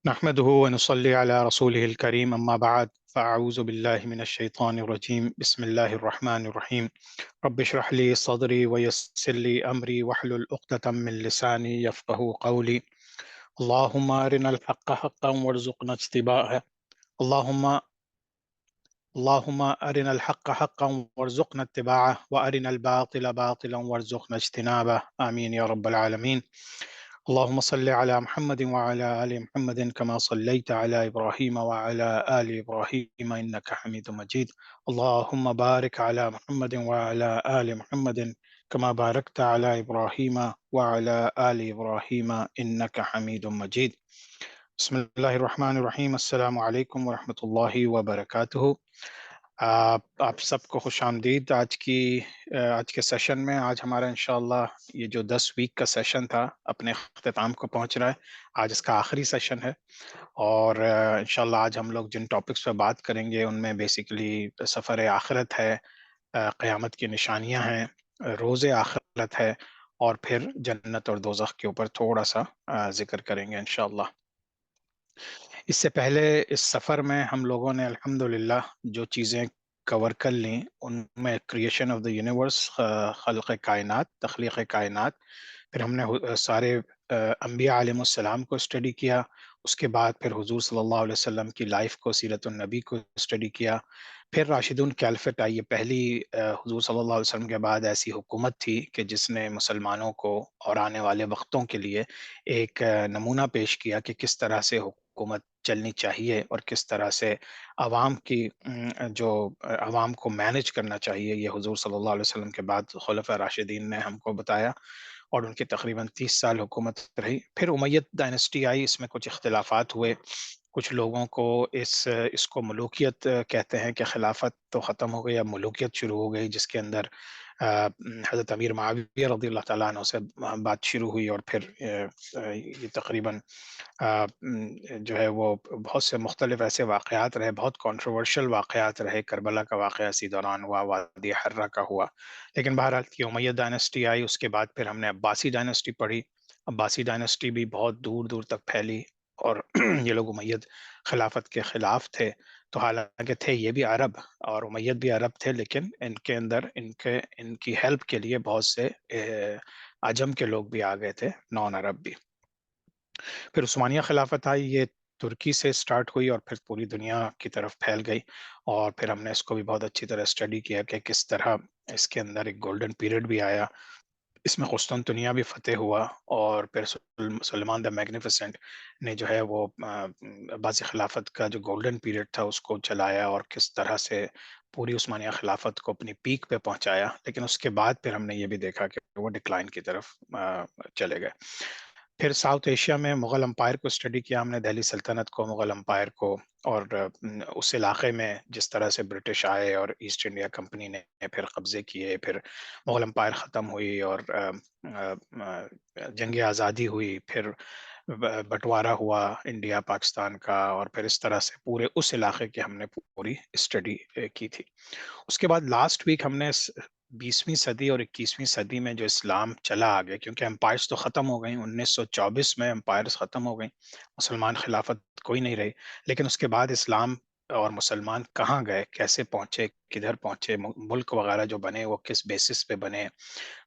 نحمده ونصلي على رسوله الكريم أما بعد فأعوذ بالله من الشيطان الرجيم بسم الله الرحمن الرحيم رب اشرح لي صدري ويسر لي أمري واحلل عقدة من لساني يفقه قولي اللهم أرنا الحق حقا وارزقنا اتباعه اللهم اللهم أرنا الحق حقا وارزقنا اتباعه وأرنا الباطل باطلا وارزقنا اجتنابه آمين يا رب العالمين اللهم صل على محمد وعلى آل محمد كما صليت على إبراهيم وعلى آل إبراهيم إنك حميد مجيد اللهم بارك على محمد وعلى آل محمد كما باركت على إبراهيم وعلى آل إبراهيم إنك حميد مجيد بسم الله الرحمن الرحيم السلام عليكم ورحمة الله وبركاته آپ سب کو خوش آمدید آج کے سیشن میں آج ہمارا انشاءاللہ یہ جو 10 ویک کا سیشن تھا اپنے اختتام کو پہنچ رہا ہے. آج اس کا آخری سیشن ہے اور انشاءاللہ آج ہم لوگ جن ٹاپکس پہ بات کریں گے ان میں بیسیکلی سفر آخرت ہے، قیامت کی نشانیاں ہیں، روز آخرت ہے، اور پھر جنت اور دوزخ کے اوپر تھوڑا سا ذکر کریں گے انشاءاللہ. اس سے پہلے اس سفر میں ہم لوگوں نے الحمدللہ جو چیزیں کور کر لیں ان میں کریشن آف دا یونیورس، خلق کائنات، تخلیق کائنات، پھر ہم نے سارے انبیاء علیہ السلام کو اسٹڈی کیا، اس کے بعد پھر حضور صلی اللہ علیہ وسلم کی لائف کو، سیرت النبی کو اسٹڈی کیا، پھر راشدون کیلفٹ آئی. یہ پہلی حضور صلی اللہ علیہ وسلم کے بعد ایسی حکومت تھی کہ جس نے مسلمانوں کو اور آنے والے وقتوں کے لیے ایک نمونہ پیش کیا کہ کس طرح سے حکومت چلنی چاہیے اور کس طرح سے عوام کی جو عوام کو مینج کرنا چاہیے. یہ حضور صلی اللہ علیہ وسلم کے بعد خلفاء راشدین نے ہم کو بتایا اور ان کی تقریباً 30 سال حکومت رہی. پھر امیت ڈائنسٹی آئی، اس میں کچھ اختلافات ہوئے. کچھ لوگوں کو اس کو ملوکیت کہتے ہیں کہ خلافت تو ختم ہو گئی، اب ملوکیت شروع ہو گئی، جس کے اندر حضرت امیر معاویہ رضی اللہ تعالیٰ عنہ سے بات شروع ہوئی، اور پھر یہ تقریباً جو ہے وہ بہت سے مختلف ایسے واقعات رہے، بہت کنٹروورشل واقعات رہے. کربلا کا واقعہ اسی دوران ہوا، وادی حرہ کا ہوا. لیکن بہرحال کی امیہ ڈائنسٹی آئی، اس کے بعد پھر ہم نے عباسی ڈائنسٹی پڑھی. عباسی ڈائنسٹی بھی بہت دور دور تک پھیلی اور یہ لوگ امید خلافت کے خلاف تھے. تو حالانکہ تھے یہ بھی عرب اور امید بھی عرب تھے، لیکن ان کے اندر ان کی ہیلپ کے لیے بہت سے عجم کے لوگ بھی آ گئے تھے، نان عرب بھی. پھر عثمانیہ خلافت آئی، یہ ترکی سے سٹارٹ ہوئی اور پھر پوری دنیا کی طرف پھیل گئی، اور پھر ہم نے اس کو بھی بہت اچھی طرح اسٹڈی کیا کہ کس طرح اس کے اندر ایک گولڈن پیریڈ بھی آیا. اس میں قسطنطنیہ بھی فتح ہوا، اور پھر سلمان دا میگنیفیسنٹ نے جو ہے وہ عباسی خلافت کا جو گولڈن پیریڈ تھا اس کو چلایا اور کس طرح سے پوری عثمانیہ خلافت کو اپنی پیک پہ پہنچایا. لیکن اس کے بعد پھر ہم نے یہ بھی دیکھا کہ وہ ڈکلائن کی طرف چلے گئے. پھر ساؤتھ ایشیا میں مغل امپائر کو اسٹڈی کیا ہم نے، دہلی سلطنت کو، مغل امپائر کو، اور اس علاقے میں جس طرح سے برٹش آئے اور ایسٹ انڈیا کمپنی نے پھر قبضے کیے، پھر مغل امپائر ختم ہوئی اور جنگ آزادی ہوئی، پھر بٹوارا ہوا انڈیا پاکستان کا، اور پھر اس طرح سے پورے اس علاقے کی ہم نے پوری اسٹڈی کی تھی. اس کے بعد لاسٹ ویک ہم نے 20ویں صدی اور 21ویں صدی میں جو اسلام چلا آگے، کیونکہ امپائرز تو ختم ہو گئیں، 1924 میں امپائرز ختم ہو گئیں، مسلمان خلافت کوئی نہیں رہی. لیکن اس کے بعد اسلام اور مسلمان کہاں گئے، کیسے پہنچے، کدھر پہنچے، ملک وغیرہ جو بنے وہ کس بیسس پہ بنے،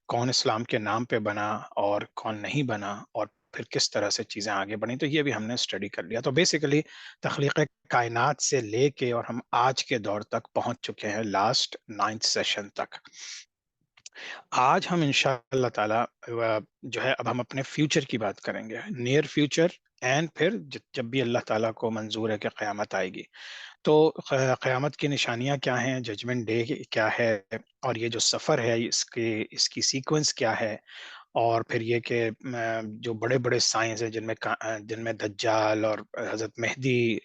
کون اسلام کے نام پہ بنا اور کون نہیں بنا، اور پھر کس طرح سے چیزیں آگے بڑھیں، تو یہ بھی ہم نے اسٹڈی کر لیا. تو بیسیکلی تخلیق کائنات سے لے کے اور ہم آج کے دور تک پہنچ چکے ہیں، لاسٹ 9th سیشن تک. آج ہم انشاءاللہ تعالی جو ہے اب ہم اپنے فیوچر کی بات کریں گے، نیئر فیوچر، اینڈ پھر جب بھی اللہ تعالیٰ کو منظور ہے کہ قیامت آئے گی تو قیامت کی نشانیاں کیا ہیں، ججمنٹ ڈے کیا ہے، اور یہ جو سفر ہے اس کی سیکوینس کیا ہے، اور پھر یہ کہ جو بڑے بڑے سائنس ہیں جن میں دجال اور حضرت مہدی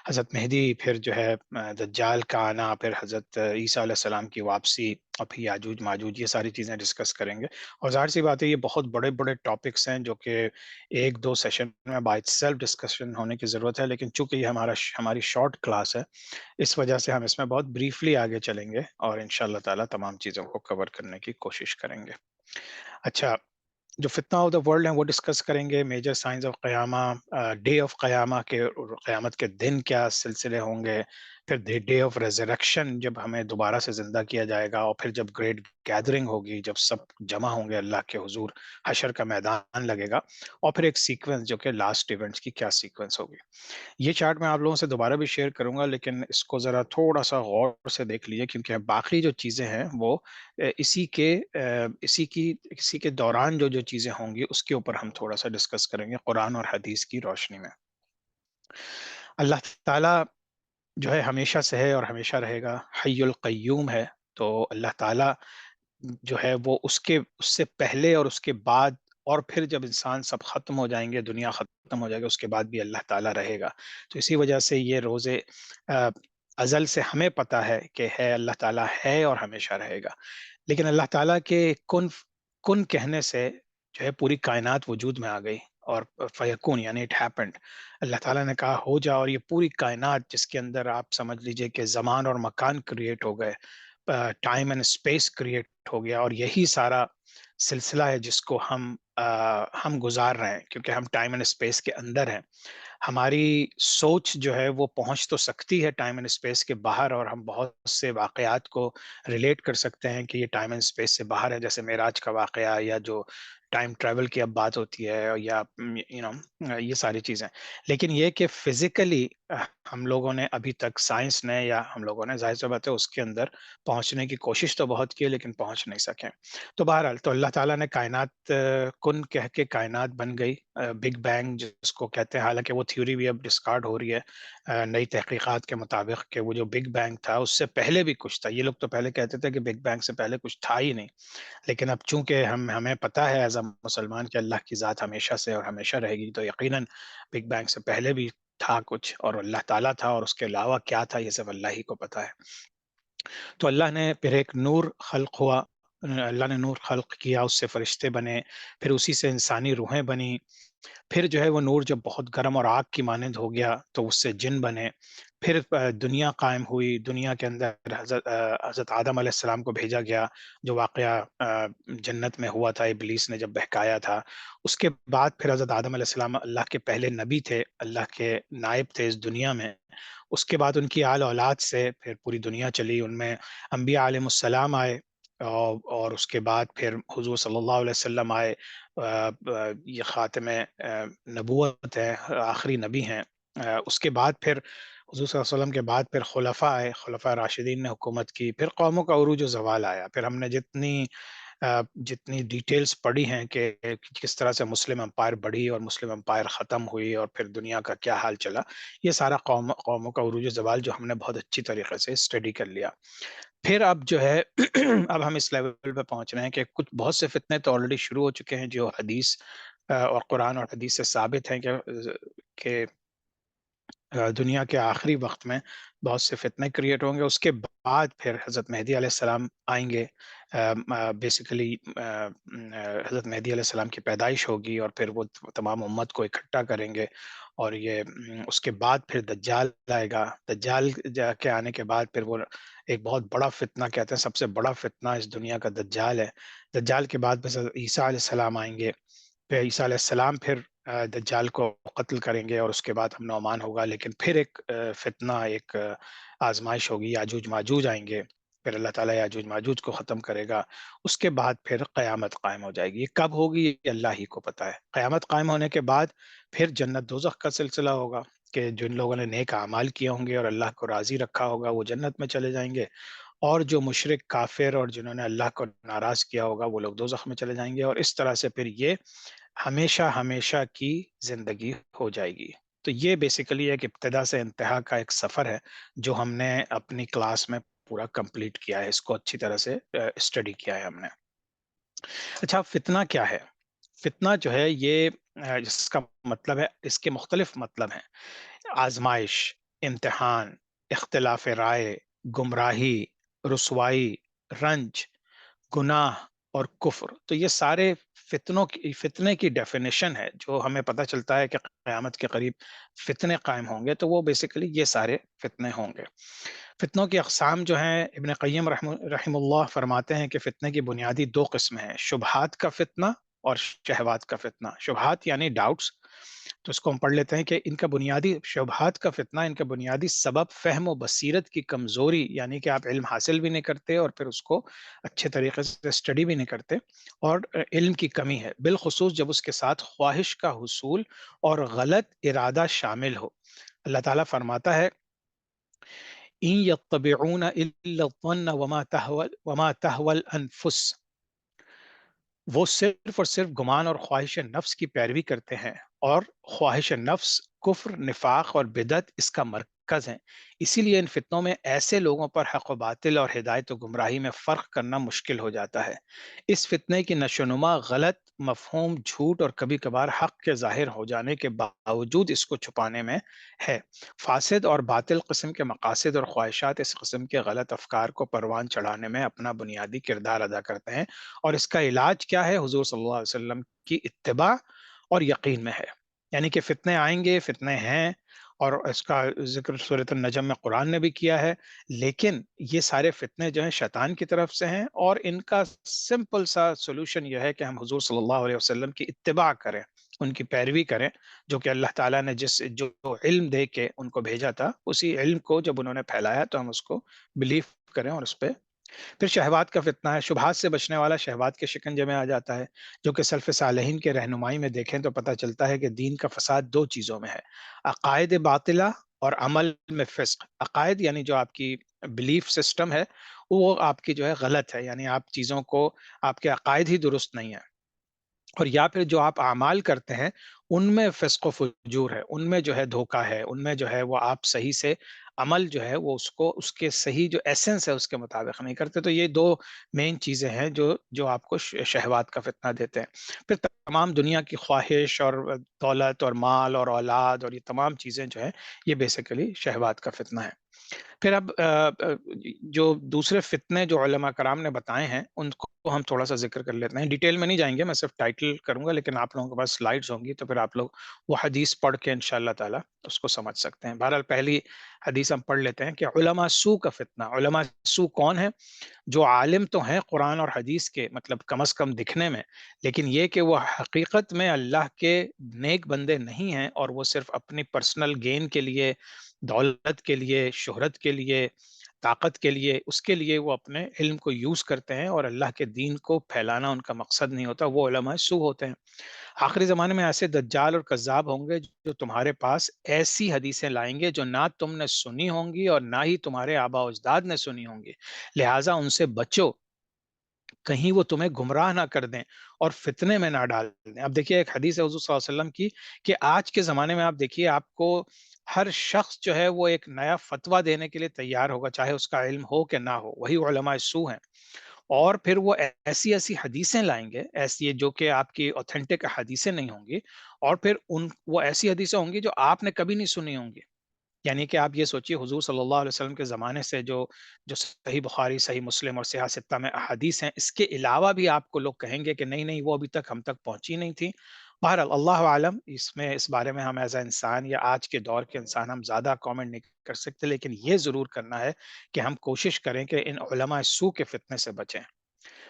حضرت مہدی، پھر جو ہے دجال کا آنا، پھر حضرت عیسیٰ علیہ السلام کی واپسی، اور پھر یاجوج ماجوج، یہ ساری چیزیں ڈسکس کریں گے. اور ظاہر سی بات ہے یہ بہت بڑے بڑے ٹاپکس ہیں جو کہ ایک دو سیشن میں بائی سیلف ڈسکشن ہونے کی ضرورت ہے، لیکن چونکہ یہ ہماری شارٹ کلاس ہے اس وجہ سے ہم اس میں بہت بریفلی آگے چلیں گے اور انشاءاللہ تعالی تمام چیزوں کو کور کرنے کی کوشش کریں گے. اچھا، جو فتنہ آف دا ورلڈ ہیں وہ ڈسکس کریں گے، میجر سائنز آف قیامہ، ڈے آف قیامہ کے، قیامت کے دن کیا سلسلے ہوں گے، پھر ڈے آف ریزریکشن جب ہمیں دوبارہ سے زندہ کیا جائے گا، اور پھر جب گریٹ گیدرنگ ہوگی، جب سب جمع ہوں گے اللہ کے حضور، حشر کا میدان لگے گا، اور پھر ایک سیکوینس جو کہ لاسٹ ایونٹس کی کیا سیکوینس ہوگی۔ یہ چارٹ میں آپ لوگوں سے دوبارہ بھی شیئر کروں گا، لیکن اس کو ذرا تھوڑا سا غور سے دیکھ لیجیے، کیونکہ باقی جو چیزیں ہیں وہ اسی کے دوران جو چیزیں ہوں گی اس کے اوپر ہم تھوڑا سا ڈسکس کریں گے قرآن اور حدیث کی روشنی میں۔ اللہ تعالیٰ جو ہے ہمیشہ سے ہے اور ہمیشہ رہے گا، حی القیوم ہے۔ تو اللہ تعالیٰ جو ہے وہ اس سے پہلے اور اس کے بعد، اور پھر جب انسان سب ختم ہو جائیں گے، دنیا ختم ہو جائے گی، اس کے بعد بھی اللہ تعالیٰ رہے گا۔ تو اسی وجہ سے یہ روزے ازل سے ہمیں پتہ ہے کہ ہے، اللہ تعالیٰ ہے اور ہمیشہ رہے گا، لیکن اللہ تعالیٰ کے کن کہنے سے جو ہے پوری کائنات وجود میں آ گئی، اور فیکون یعنی اٹ ہیپنڈ، اللہ تعالیٰ نے کہا ہو جا، اور یہ پوری کائنات جس کے اندر آپ سمجھ لیجئے کہ زمان اور مکان کریٹ ہو گئے، ٹائم اینڈ اسپیس کریٹ ہو گیا، اور یہی سارا سلسلہ ہے جس کو ہم گزار رہے ہیں، کیونکہ ہم ٹائم اینڈ اسپیس کے اندر ہیں۔ ہماری سوچ جو ہے وہ پہنچ تو سکتی ہے ٹائم اینڈ اسپیس کے باہر، اور ہم بہت سے واقعات کو ریلیٹ کر سکتے ہیں کہ یہ ٹائم اینڈ اسپیس سے باہر ہے، جیسے معراج کا واقعہ، یا جو ٹائم ٹریول کی اب بات ہوتی ہے، یا یہ ساری چیزیں۔ لیکن یہ کہ فزیکلی ہم لوگوں نے ابھی تک، سائنس نے یا ہم لوگوں نے، ظاہر سی بات ہے اس کے اندر پہنچنے کی کوشش تو بہت کی، لیکن پہنچ نہیں سکے۔ تو بہرحال تو اللہ تعالیٰ نے کائنات کن کہہ کے کائنات بن گئی، بگ بینگ جس کو کہتے ہیں، حالانکہ وہ تھیوری بھی اب ڈسکارڈ ہو رہی ہے نئی تحقیقات کے مطابق، کہ وہ جو بگ بینگ تھا اس سے پہلے بھی کچھ تھا۔ یہ لوگ تو پہلے کہتے تھے کہ بگ بینگ سے پہلے کچھ تھا ہی نہیں، لیکن اب چونکہ ہمیں پتہ ہے ایز اے مسلمان کہ اللہ کی ذات ہمیشہ سے اور ہمیشہ رہے گی، تو یقیناً بگ بینگ سے پہلے بھی تھا کچھ، اور اللہ تعالیٰ تھا، اور اس کے علاوہ کیا تھا یہ صرف اللہ ہی کو پتہ ہے۔ تو اللہ نے پھر ایک نور خلق ہوا، اللہ نے نور خلق کیا، اس سے فرشتے بنے، پھر اسی سے انسانی روحیں بنی، پھر جو ہے وہ نور جب بہت گرم اور آگ کی مانند ہو گیا تو اس سے جن بنے، پھر دنیا قائم ہوئی، دنیا کے اندر حضرت آدم علیہ السلام کو بھیجا گیا، جو واقعہ جنت میں ہوا تھا، ابلیس نے جب بہکایا تھا۔ اس کے بعد پھر حضرت آدم علیہ السلام اللہ کے پہلے نبی تھے، اللہ کے نائب تھے اس دنیا میں۔ اس کے بعد ان کی آل اولاد سے پھر پوری دنیا چلی، ان میں انبیاء علیہ السلام آئے، اور اس کے بعد پھر حضور صلی اللہ علیہ وسلم آئے، یہ خاتم نبوت ہے، آخری نبی ہیں۔ اس کے بعد پھر حضور صلی اللہ علیہ وسلم کے بعد پھر خلفاء آئے، خلفاء راشدین نے حکومت کی، پھر قوموں کا عروج و زوال آیا۔ پھر ہم نے جتنی ڈیٹیلز پڑھی ہیں کہ کس طرح سے مسلم امپائر بڑھی اور مسلم امپائر ختم ہوئی، اور پھر دنیا کا کیا حال چلا، یہ سارا قوموں کا عروج و زوال جو ہم نے بہت اچھی طریقے سے اسٹڈی کر لیا۔ پھر اب جو ہے اب ہم اس لیول پہ پہنچ رہے ہیں کہ بہت سے فتنے تو آلریڈی شروع ہو چکے ہیں، جو حدیث اور قرآن اور حدیث سے ثابت ہیں کہ دنیا کے آخری وقت میں بہت سے فتنے کریٹ ہوں گے۔ اس کے بعد پھر حضرت مہدی علیہ السلام آئیں گے، بیسیکلی حضرت مہدی علیہ السلام کی پیدائش ہوگی، اور پھر وہ تمام امت کو اکٹھا کریں گے، اور یہ اس کے بعد پھر دجال آئے گا۔ دجال کے آنے کے بعد پھر وہ ایک بہت بڑا فتنہ، کہتے ہیں سب سے بڑا فتنہ اس دنیا کا دجال ہے۔ دجال کے بعد پھر عیسیٰ علیہ السلام آئیں گے، پھر عیسیٰ علیہ السلام پھر دجال کو قتل کریں گے، اور اس کے بعد ہم نعمان ہوگا، لیکن پھر ایک فتنہ، ایک آزمائش ہوگی، یاجوج ماجوج آئیں گے، پھر اللہ تعالیٰ یاجوج ماجوج کو ختم کرے گا۔ اس کے بعد پھر قیامت قائم ہو جائے گی۔ یہ کب ہوگی یہ اللہ ہی کو پتہ ہے۔ قیامت قائم ہونے کے بعد پھر جنت دوزخ کا سلسلہ ہوگا، کہ جن لوگوں نے نیک اعمال کیے ہوں گے اور اللہ کو راضی رکھا ہوگا وہ جنت میں چلے جائیں گے، اور جو مشرک کافر اور جنہوں نے اللہ کو ناراض کیا ہوگا وہ لوگ دوزخ میں چلے جائیں گے، اور اس طرح سے پھر یہ ہمیشہ ہمیشہ کی زندگی ہو جائے گی۔ تو یہ بیسیکلی ایک ابتدا سے انتہا کا ایک سفر ہے جو ہم نے اپنی کلاس میں پورا کمپلیٹ کیا ہے، اس کو اچھی طرح سے اسٹڈی کیا ہے ہم نے۔ اچھا، فتنہ کیا ہے؟ فتنہ جو ہے یہ جس کا مطلب ہے، اس کے مختلف مطلب ہیں: آزمائش، امتحان، اختلاف رائے، گمراہی، رسوائی، رنج، گناہ اور کفر۔ تو یہ سارے فتنے کی ڈیفینیشن ہے، جو ہمیں پتہ چلتا ہے کہ قیامت کے قریب فتنے قائم ہوں گے، تو وہ بیسیکلی یہ سارے فتنے ہوں گے۔ فتنوں کی اقسام جو ہیں، ابن قیم رحم اللہ فرماتے ہیں کہ فتنے کی بنیادی دو قسمیں ہیں: شبہات کا فتنہ اور شہوات کا فتنہ۔ شبہات یعنی ڈاؤٹس، تو اس کو ہم پڑھ لیتے ہیں کہ ان کا بنیادی شبہات کا فتنہ، ان کا بنیادی سبب فہم و بصیرت کی کمزوری، یعنی کہ آپ علم حاصل بھی نہیں کرتے اور پھر اس کو اچھے طریقے سے اسٹڈی بھی نہیں کرتے، اور علم کی کمی ہے، بالخصوص جب اس کے ساتھ خواہش کا حصول اور غلط ارادہ شامل ہو۔ اللہ تعالیٰ فرماتا ہے إن يتبعون إلا الظن وما تهوى الأنفس، وہ صرف اور صرف گمان اور خواہش نفس کی پیروی کرتے ہیں، اور خواہش نفس کفر، نفاق اور بدعت اس کا مرکز ہیں۔ اسی لیے ان فتنوں میں ایسے لوگوں پر حق و باطل اور ہدایت و گمراہی میں فرق کرنا مشکل ہو جاتا ہے۔ اس فتنے کی نشو و نما غلط مفہوم، جھوٹ اور کبھی کبھار حق کے ظاہر ہو جانے کے باوجود اس کو چھپانے میں ہے۔ فاسد اور باطل قسم کے مقاصد اور خواہشات اس قسم کے غلط افکار کو پروان چڑھانے میں اپنا بنیادی کردار ادا کرتے ہیں، اور اس کا علاج کیا ہے؟ حضور صلی اللہ علیہ وسلم کی اتباع اور یقین میں ہے۔ یعنی کہ فتنے آئیں گے، فتنے ہیں، اور اس کا ذکر سورۃ النجم میں قرآن نے بھی کیا ہے، لیکن یہ سارے فتنے جو ہیں شیطان کی طرف سے ہیں، اور ان کا سمپل سا سولوشن یہ ہے کہ ہم حضور صلی اللہ علیہ وسلم کی اتباع کریں، ان کی پیروی کریں، جو کہ اللہ تعالیٰ نے جو علم دے کے ان کو بھیجا تھا، اسی علم کو جب انہوں نے پھیلایا تو ہم اس کو بلیو کریں اور اس پہ۔ پھر شہوات کا فتنہ ہے، شبہات سے بچنے والا شہوات کے شکنجے میں آ جاتا ہے، جو کہ سلف صالحین کے رہنمائی میں دیکھیں تو پتہ چلتا ہے کہ دین کا فساد دو چیزوں میں ہے: عقائد باطلہ اور عمل میں فسق۔ عقائد یعنی جو آپ کی بلیف سسٹم ہے، وہ آپ کی جو ہے غلط ہے، یعنی آپ چیزوں کو، آپ کے عقائد ہی درست نہیں ہے، اور یا پھر جو آپ اعمال کرتے ہیں ان میں فسق و فجور ہے، ان میں جو ہے دھوکہ ہے، ان میں جو ہے وہ آپ صحیح سے عمل جو ہے وہ اس کو، اس کے صحیح جو ایسنس ہے اس کے مطابق نہیں کرتے۔ تو یہ دو مین چیزیں ہیں جو جو آپ کو شہوات کا فتنہ دیتے ہیں۔ پھر تمام دنیا کی خواہش اور دولت اور مال اور اولاد اور یہ تمام چیزیں جو ہیں، یہ بیسیکلی شہوات کا فتنہ ہے۔ پھر اب جو دوسرے فتنے جو علماء کرام نے بتائے ہیں ان کو ہم تھوڑا سا ذکر کر لیتے ہیں، ڈیٹیل میں نہیں جائیں گے، میں صرف ٹائٹل کروں گا، لیکن آپ لوگوں کے پاس سلائیڈز ہوں گی تو پھر آپ لوگ وہ حدیث پڑھ کے انشاءاللہ تعالی اس کو سمجھ سکتے ہیں۔ بہرحال پہلی حدیث ہم پڑھ لیتے ہیں کہ علماء سو کا فتنہ۔ علماء سو کون ہے؟ جو عالم تو ہیں قرآن اور حدیث کے، مطلب کم از کم دکھنے میں، لیکن یہ کہ وہ حقیقت میں اللہ کے نیک بندے نہیں ہیں، اور وہ صرف اپنی پرسنل گین کے لیے، دولت کے لیے، شہرت کے لیے، طاقت کے لیے، اس کے لیے وہ اپنے علم کو یوز کرتے ہیں، اور اللہ کے دین کو پھیلانا ان کا مقصد نہیں ہوتا، وہ علماء سو ہوتے ہیں۔ آخری زمانے میں ایسے دجال اور کذاب ہوں گے جو تمہارے پاس ایسی حدیثیں لائیں گے جو نہ تم نے سنی ہوں گی اور نہ ہی تمہارے آبا و اجداد نے سنی ہوں گی، لہٰذا ان سے بچو، کہیں وہ تمہیں گمراہ نہ کر دیں اور فتنے میں نہ ڈال دیں۔ اب دیکھیے ایک حدیث ہے حضور صلی اللہ علیہ وسلم کی کہ آج کے زمانے میں آپ دیکھیے، آپ کو ہر شخص جو ہے وہ ایک نیا فتویٰ دینے کے لیے تیار ہوگا، چاہے اس کا علم ہو کہ نہ ہو، وہی علماء سو ہیں۔ اور پھر وہ ایسی ایسی حدیثیں لائیں گے، ایسی جو کہ آپ کی اوتھینٹک حدیثیں نہیں ہوں گی، اور پھر وہ ایسی حدیثیں ہوں گی جو آپ نے کبھی نہیں سنی ہوں گی۔ یعنی کہ آپ یہ سوچیے حضور صلی اللہ علیہ وسلم کے زمانے سے جو جو صحیح بخاری، صحیح مسلم اور صحیح ستہ میں احادیث ہیں، اس کے علاوہ بھی آپ کو لوگ کہیں گے کہ نہیں نہیں وہ ابھی تک ہم تک پہنچی نہیں تھی۔ بہرحال اللہ عالم، اس بارے میں ہم ایز اے انسان یا آج کے دور کے انسان ہم زیادہ کامنٹ نہیں کر سکتے، لیکن یہ ضرور کرنا ہے کہ ہم کوشش کریں کہ ان علماء سو کے فتنے سے بچیں۔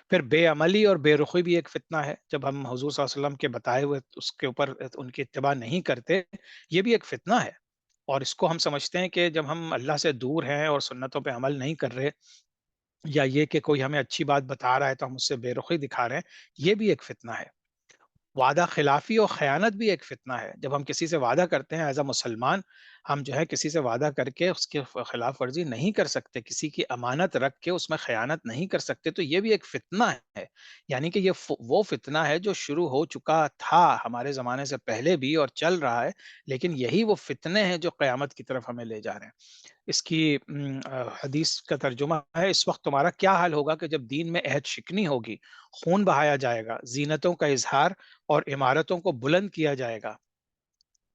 پھر بے عملی اور بے رخی بھی ایک فتنہ ہے، جب ہم حضور صلی اللہ علیہ وسلم کے بتائے ہوئے اس کے اوپر ان کی اتباع نہیں کرتے، یہ بھی ایک فتنہ ہے، اور اس کو ہم سمجھتے ہیں کہ جب ہم اللہ سے دور ہیں اور سنتوں پہ عمل نہیں کر رہے، یا یہ کہ کوئی ہمیں اچھی بات بتا رہا ہے تو ہم اس سے بے رخی دکھا رہے ہیں، یہ بھی ایک فتنہ ہے۔ وعدہ خلافی اور خیانت بھی ایک فتنہ ہے، جب ہم کسی سے وعدہ کرتے ہیں ایز اے مسلمان، ہم جو ہے کسی سے وعدہ کر کے اس کے خلاف ورزی نہیں کر سکتے، کسی کی امانت رکھ کے اس میں خیانت نہیں کر سکتے، تو یہ بھی ایک فتنہ ہے۔ یعنی کہ یہ وہ فتنہ ہے جو شروع ہو چکا تھا ہمارے زمانے سے پہلے بھی اور چل رہا ہے، لیکن یہی وہ فتنے ہیں جو قیامت کی طرف ہمیں لے جا رہے ہیں۔ اس کی حدیث کا ترجمہ ہے: اس وقت تمہارا کیا حال ہوگا کہ جب دین میں عہد شکنی ہوگی، خون بہایا جائے گا، زینتوں کا اظہار اور عمارتوں کو بلند کیا جائے گا،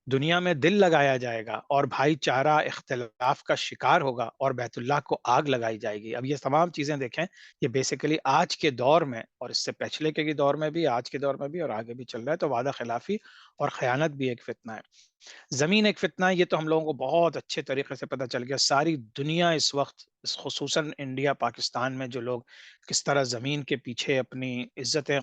دنیا میں دل لگایا جائے گا، اور بھائی چارہ اختلاف کا شکار ہوگا، اور بیت اللہ کو آگ لگائی جائے گی۔ اب یہ تمام چیزیں دیکھیں، یہ بیسیکلی آج کے دور میں اور اس سے پچھلے کے دور میں بھی، آج کے دور میں بھی اور آگے بھی چل رہا ہے، تو وعدہ خلافی اور خیانت بھی ایک فتنہ ہے۔ زمین ایک فتنہ ہے، یہ تو ہم لوگوں کو بہت اچھے طریقے سے پتہ چل گیا، ساری دنیا اس وقت خصوصاً انڈیا پاکستان میں جو لوگ کس طرح زمین کے پیچھے اپنی عزتیں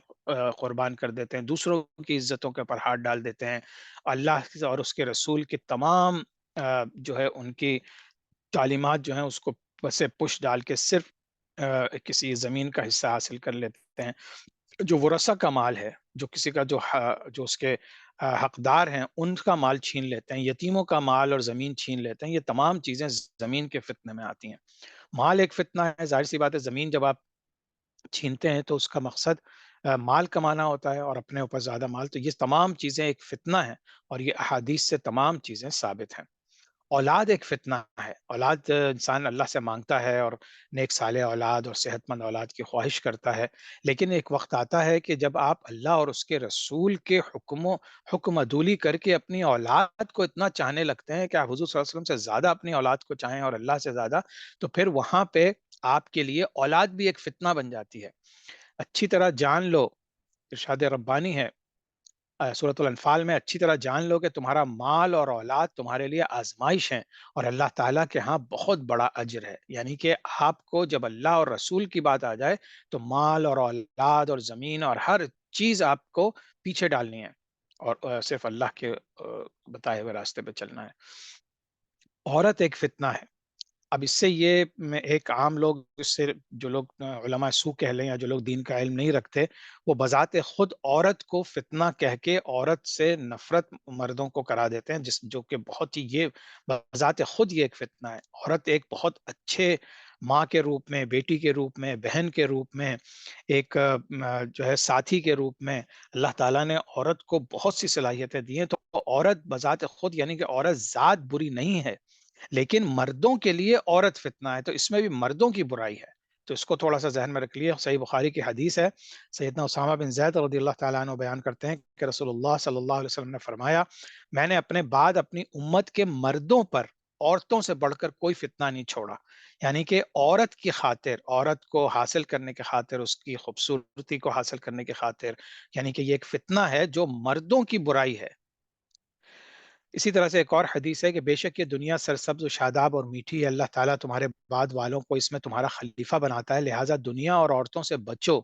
قربان کر دیتے ہیں، دوسروں کی عزتوں کے اوپر ہاتھ ڈال دیتے ہیں، اللہ اور اس کے رسول کی تمام جو ہے ان کی تعلیمات جو ہیں اس کو سے پش ڈال کے صرف کسی زمین کا حصہ حاصل کر لیتے ہیں، جو ورثہ کا مال ہے، جو کسی کا جو اس کے حقدار ہیں ان کا مال چھین لیتے ہیں، یتیموں کا مال اور زمین چھین لیتے ہیں، یہ تمام چیزیں زمین کے فتنے میں آتی ہیں۔ مال ایک فتنہ ہے، ظاہر سی بات ہے، زمین جب آپ چھینتے ہیں تو اس کا مقصد مال کمانا ہوتا ہے اور اپنے اوپر زیادہ مال، تو یہ تمام چیزیں ایک فتنہ ہے اور یہ احادیث سے تمام چیزیں ثابت ہیں۔ اولاد ایک فتنہ ہے، اولاد انسان اللہ سے مانگتا ہے اور نیک صالح اولاد اور صحت مند اولاد کی خواہش کرتا ہے، لیکن ایک وقت آتا ہے کہ جب آپ اللہ اور اس کے رسول کے حکم عدولی کر کے اپنی اولاد کو اتنا چاہنے لگتے ہیں کہ آپ حضور صلی اللہ علیہ وسلم سے زیادہ اپنی اولاد کو چاہیں اور اللہ سے زیادہ، تو پھر وہاں پہ آپ کے لیے اولاد بھی ایک فتنہ بن جاتی ہے۔ اچھی طرح جان لو، ارشاد ربانی ہے سورۃ الانفال میں، اچھی طرح جان لو کہ تمہارا مال اور اولاد تمہارے لیے آزمائش ہیں اور اللہ تعالیٰ کے ہاں بہت بڑا اجر ہے۔ یعنی کہ آپ کو جب اللہ اور رسول کی بات آ جائے تو مال اور اولاد اور زمین اور ہر چیز آپ کو پیچھے ڈالنی ہے اور صرف اللہ کے بتائے ہوئے راستے پہ چلنا ہے۔ عورت ایک فتنہ ہے۔ اب اس سے یہ میں ایک عام لوگ، اس سے جو لوگ علماء سو کہہ لیں یا جو لوگ دین کا علم نہیں رکھتے، وہ بذات خود عورت کو فتنہ کہہ کے عورت سے نفرت مردوں کو کرا دیتے ہیں، جو کہ بہت ہی، یہ بذات خود یہ ایک فتنہ ہے۔ عورت ایک بہت اچھے ماں کے روپ میں، بیٹی کے روپ میں، بہن کے روپ میں، ایک جو ہے ساتھی کے روپ میں اللہ تعالیٰ نے عورت کو بہت سی صلاحیتیں دی ہیں، تو عورت بذات خود، یعنی کہ عورت ذات بری نہیں ہے، لیکن مردوں کے لیے عورت فتنہ ہے، تو اس میں بھی مردوں کی برائی ہے۔ تو اس کو تھوڑا سا ذہن میں رکھ لیے۔ صحیح بخاری کی حدیث ہے، سیدنا اسامہ بن زید رضی اللہ تعالیٰ عنہ بیان کرتے ہیں کہ رسول اللہ صلی اللہ علیہ وسلم نے فرمایا، میں نے اپنے بعد اپنی امت کے مردوں پر عورتوں سے بڑھ کر کوئی فتنہ نہیں چھوڑا۔ یعنی کہ عورت کی خاطر، عورت کو حاصل کرنے کی خاطر، اس کی خوبصورتی کو حاصل کرنے کی خاطر، یعنی کہ یہ ایک فتنہ ہے جو مردوں کی برائی ہے۔ اسی طرح سے ایک اور حدیث ہے کہ بے شک یہ دنیا سرسبز و شاداب اور میٹھی ہے، اللہ تعالیٰ تمہارے بعد والوں کو اس میں تمہارا خلیفہ بناتا ہے، لہٰذا دنیا اور عورتوں سے بچو۔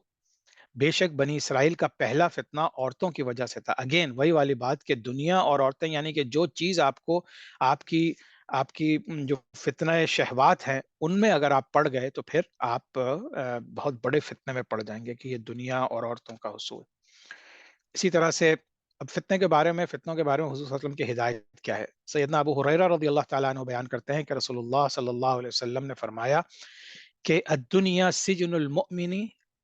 بے شک بنی اسرائیل کا پہلا فتنہ عورتوں کی وجہ سے تھا۔ اگین وہی والی بات کہ دنیا اور عورتیں، یعنی کہ جو چیز آپ کو، آپ کی جو فتنہ شہوات ہیں ان میں اگر آپ پڑ گئے تو پھر آپ بہت بڑے فتنے میں پڑ جائیں گے، کہ یہ دنیا اور عورتوں کا حصول۔ اسی طرح سے اب فتنوں کے بارے میں حضور صلی اللہ علیہ وسلم کی ہدایت کیا ہے؟ سیدنا ابو ہریرہ رضی اللہ تعالیٰ عنہ بیان کرتے ہیں کہ رسول اللہ صلی اللہ علیہ وسلم نے فرمایا کہ الدنیا سجن المؤمن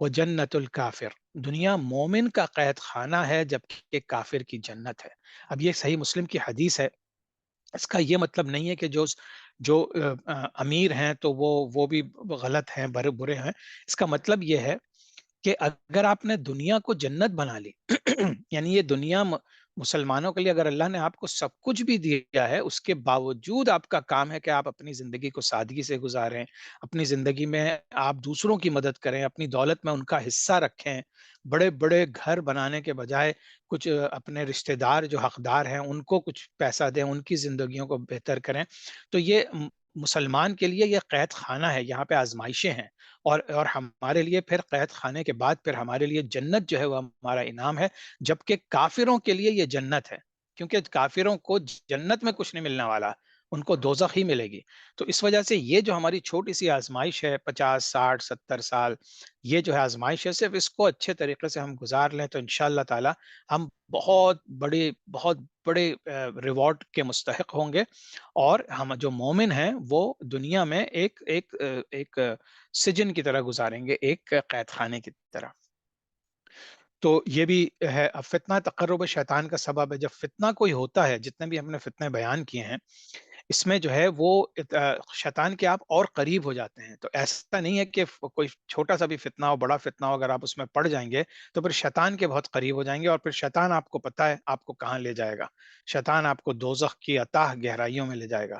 و جنت الکافر، دنیا مومن کا قید خانہ ہے جبکہ کافر کی جنت ہے۔ اب یہ صحیح مسلم کی حدیث ہے۔ اس کا یہ مطلب نہیں ہے کہ جو امیر ہیں تو وہ بھی غلط ہیں، برے ہیں۔ اس کا مطلب یہ ہے کہ اگر آپ نے دنیا کو جنت بنا لی یعنی یہ دنیا مسلمانوں کے لیے اگر اللہ نے آپ کو سب کچھ بھی دیا ہے، اس کے باوجود آپ کا کام ہے کہ آپ اپنی زندگی کو سادگی سے گزاریں، اپنی زندگی میں آپ دوسروں کی مدد کریں، اپنی دولت میں ان کا حصہ رکھیں، بڑے بڑے گھر بنانے کے بجائے کچھ اپنے رشتہ دار جو حقدار ہیں ان کو کچھ پیسہ دیں، ان کی زندگیوں کو بہتر کریں، تو یہ مسلمان کے لیے یہ قید خانہ ہے، یہاں پہ آزمائشیں ہیں، اور ہمارے لیے پھر قید خانے کے بعد پھر ہمارے لیے جنت جو ہے وہ ہمارا انعام ہے، جبکہ کافروں کے لیے یہ جنت ہے، کیونکہ کافروں کو جنت میں کچھ نہیں ملنے والا، ان کو دوزخ ہی ملے گی۔ تو اس وجہ سے یہ جو ہماری چھوٹی سی آزمائش ہے، 50 60 70 سال، یہ جو ہے آزمائش ہے، صرف اس کو اچھے طریقے سے ہم گزار لیں تو انشاءاللہ تعالی ہم بہت بڑے ریوارڈ کے مستحق ہوں گے، اور ہم جو مومن ہیں وہ دنیا میں ایک سجن کی طرح گزاریں گے، ایک قید خانے کی طرح۔ تو یہ بھی ہے۔ اب فتنہ تقرب شیطان کا سبب ہے۔ جب فتنہ کوئی ہوتا ہے، جتنے بھی ہم نے فتنے بیان کیے ہیں، اس میں جو ہے وہ شیطان کے آپ اور قریب ہو جاتے ہیں۔ تو ایسا نہیں ہے کہ کوئی چھوٹا سا بھی فتنہ ہو، بڑا فتنہ ہو، اگر آپ اس میں پڑ جائیں گے تو پھر شیطان کے بہت قریب ہو جائیں گے، اور پھر شیطان آپ کو پتہ ہے آپ کو کہاں لے جائے گا، شیطان آپ کو دوزخ کی اتاہ گہرائیوں میں لے جائے گا۔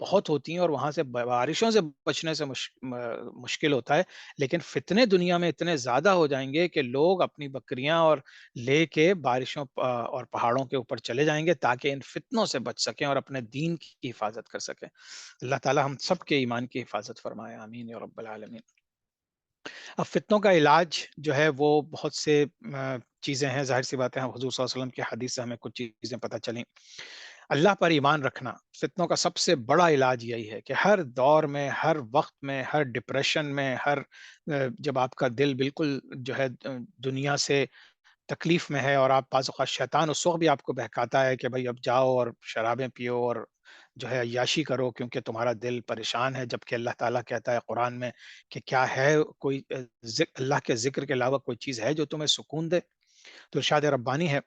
بہت ہوتی ہیں اور وہاں سے بارشوں سے بچنے سے مشکل ہوتا ہے، لیکن فتنے دنیا میں اتنے زیادہ ہو جائیں گے کہ لوگ اپنی بکریاں اور لے کے بارشوں اور پہاڑوں کے اوپر چلے جائیں گے تاکہ ان فتنوں سے بچ سکیں اور اپنے دین کی حفاظت کر سکیں۔ اللہ تعالی ہم سب کے ایمان کی حفاظت فرمائے، آمین یا رب العالمین۔ اب فتنوں کا علاج جو ہے وہ بہت سے چیزیں ہیں، ظاہر سی باتیں ہیں، حضور صلی اللہ علیہ وسلم کی حدیث سے ہمیں کچھ چیزیں پتہ چلیں۔ اللہ پر ایمان رکھنا فتنوں کا سب سے بڑا علاج یہی ہے کہ ہر دور میں، ہر وقت میں، ہر ڈپریشن میں، جب آپ کا دل بالکل جو ہے دنیا سے تکلیف میں ہے اور آپ بعض اوقات شیطان اس وقت بھی آپ کو بہکاتا ہے کہ بھائی اب جاؤ اور شرابیں پیو اور جو ہے عیاشی کرو کیونکہ تمہارا دل پریشان ہے، جبکہ اللہ تعالیٰ کہتا ہے قرآن میں کہ کیا ہے کوئی اللہ کے ذکر کے علاوہ کوئی چیز ہے جو تمہیں سکون دے؟ تو ارشاد ربانی ہے،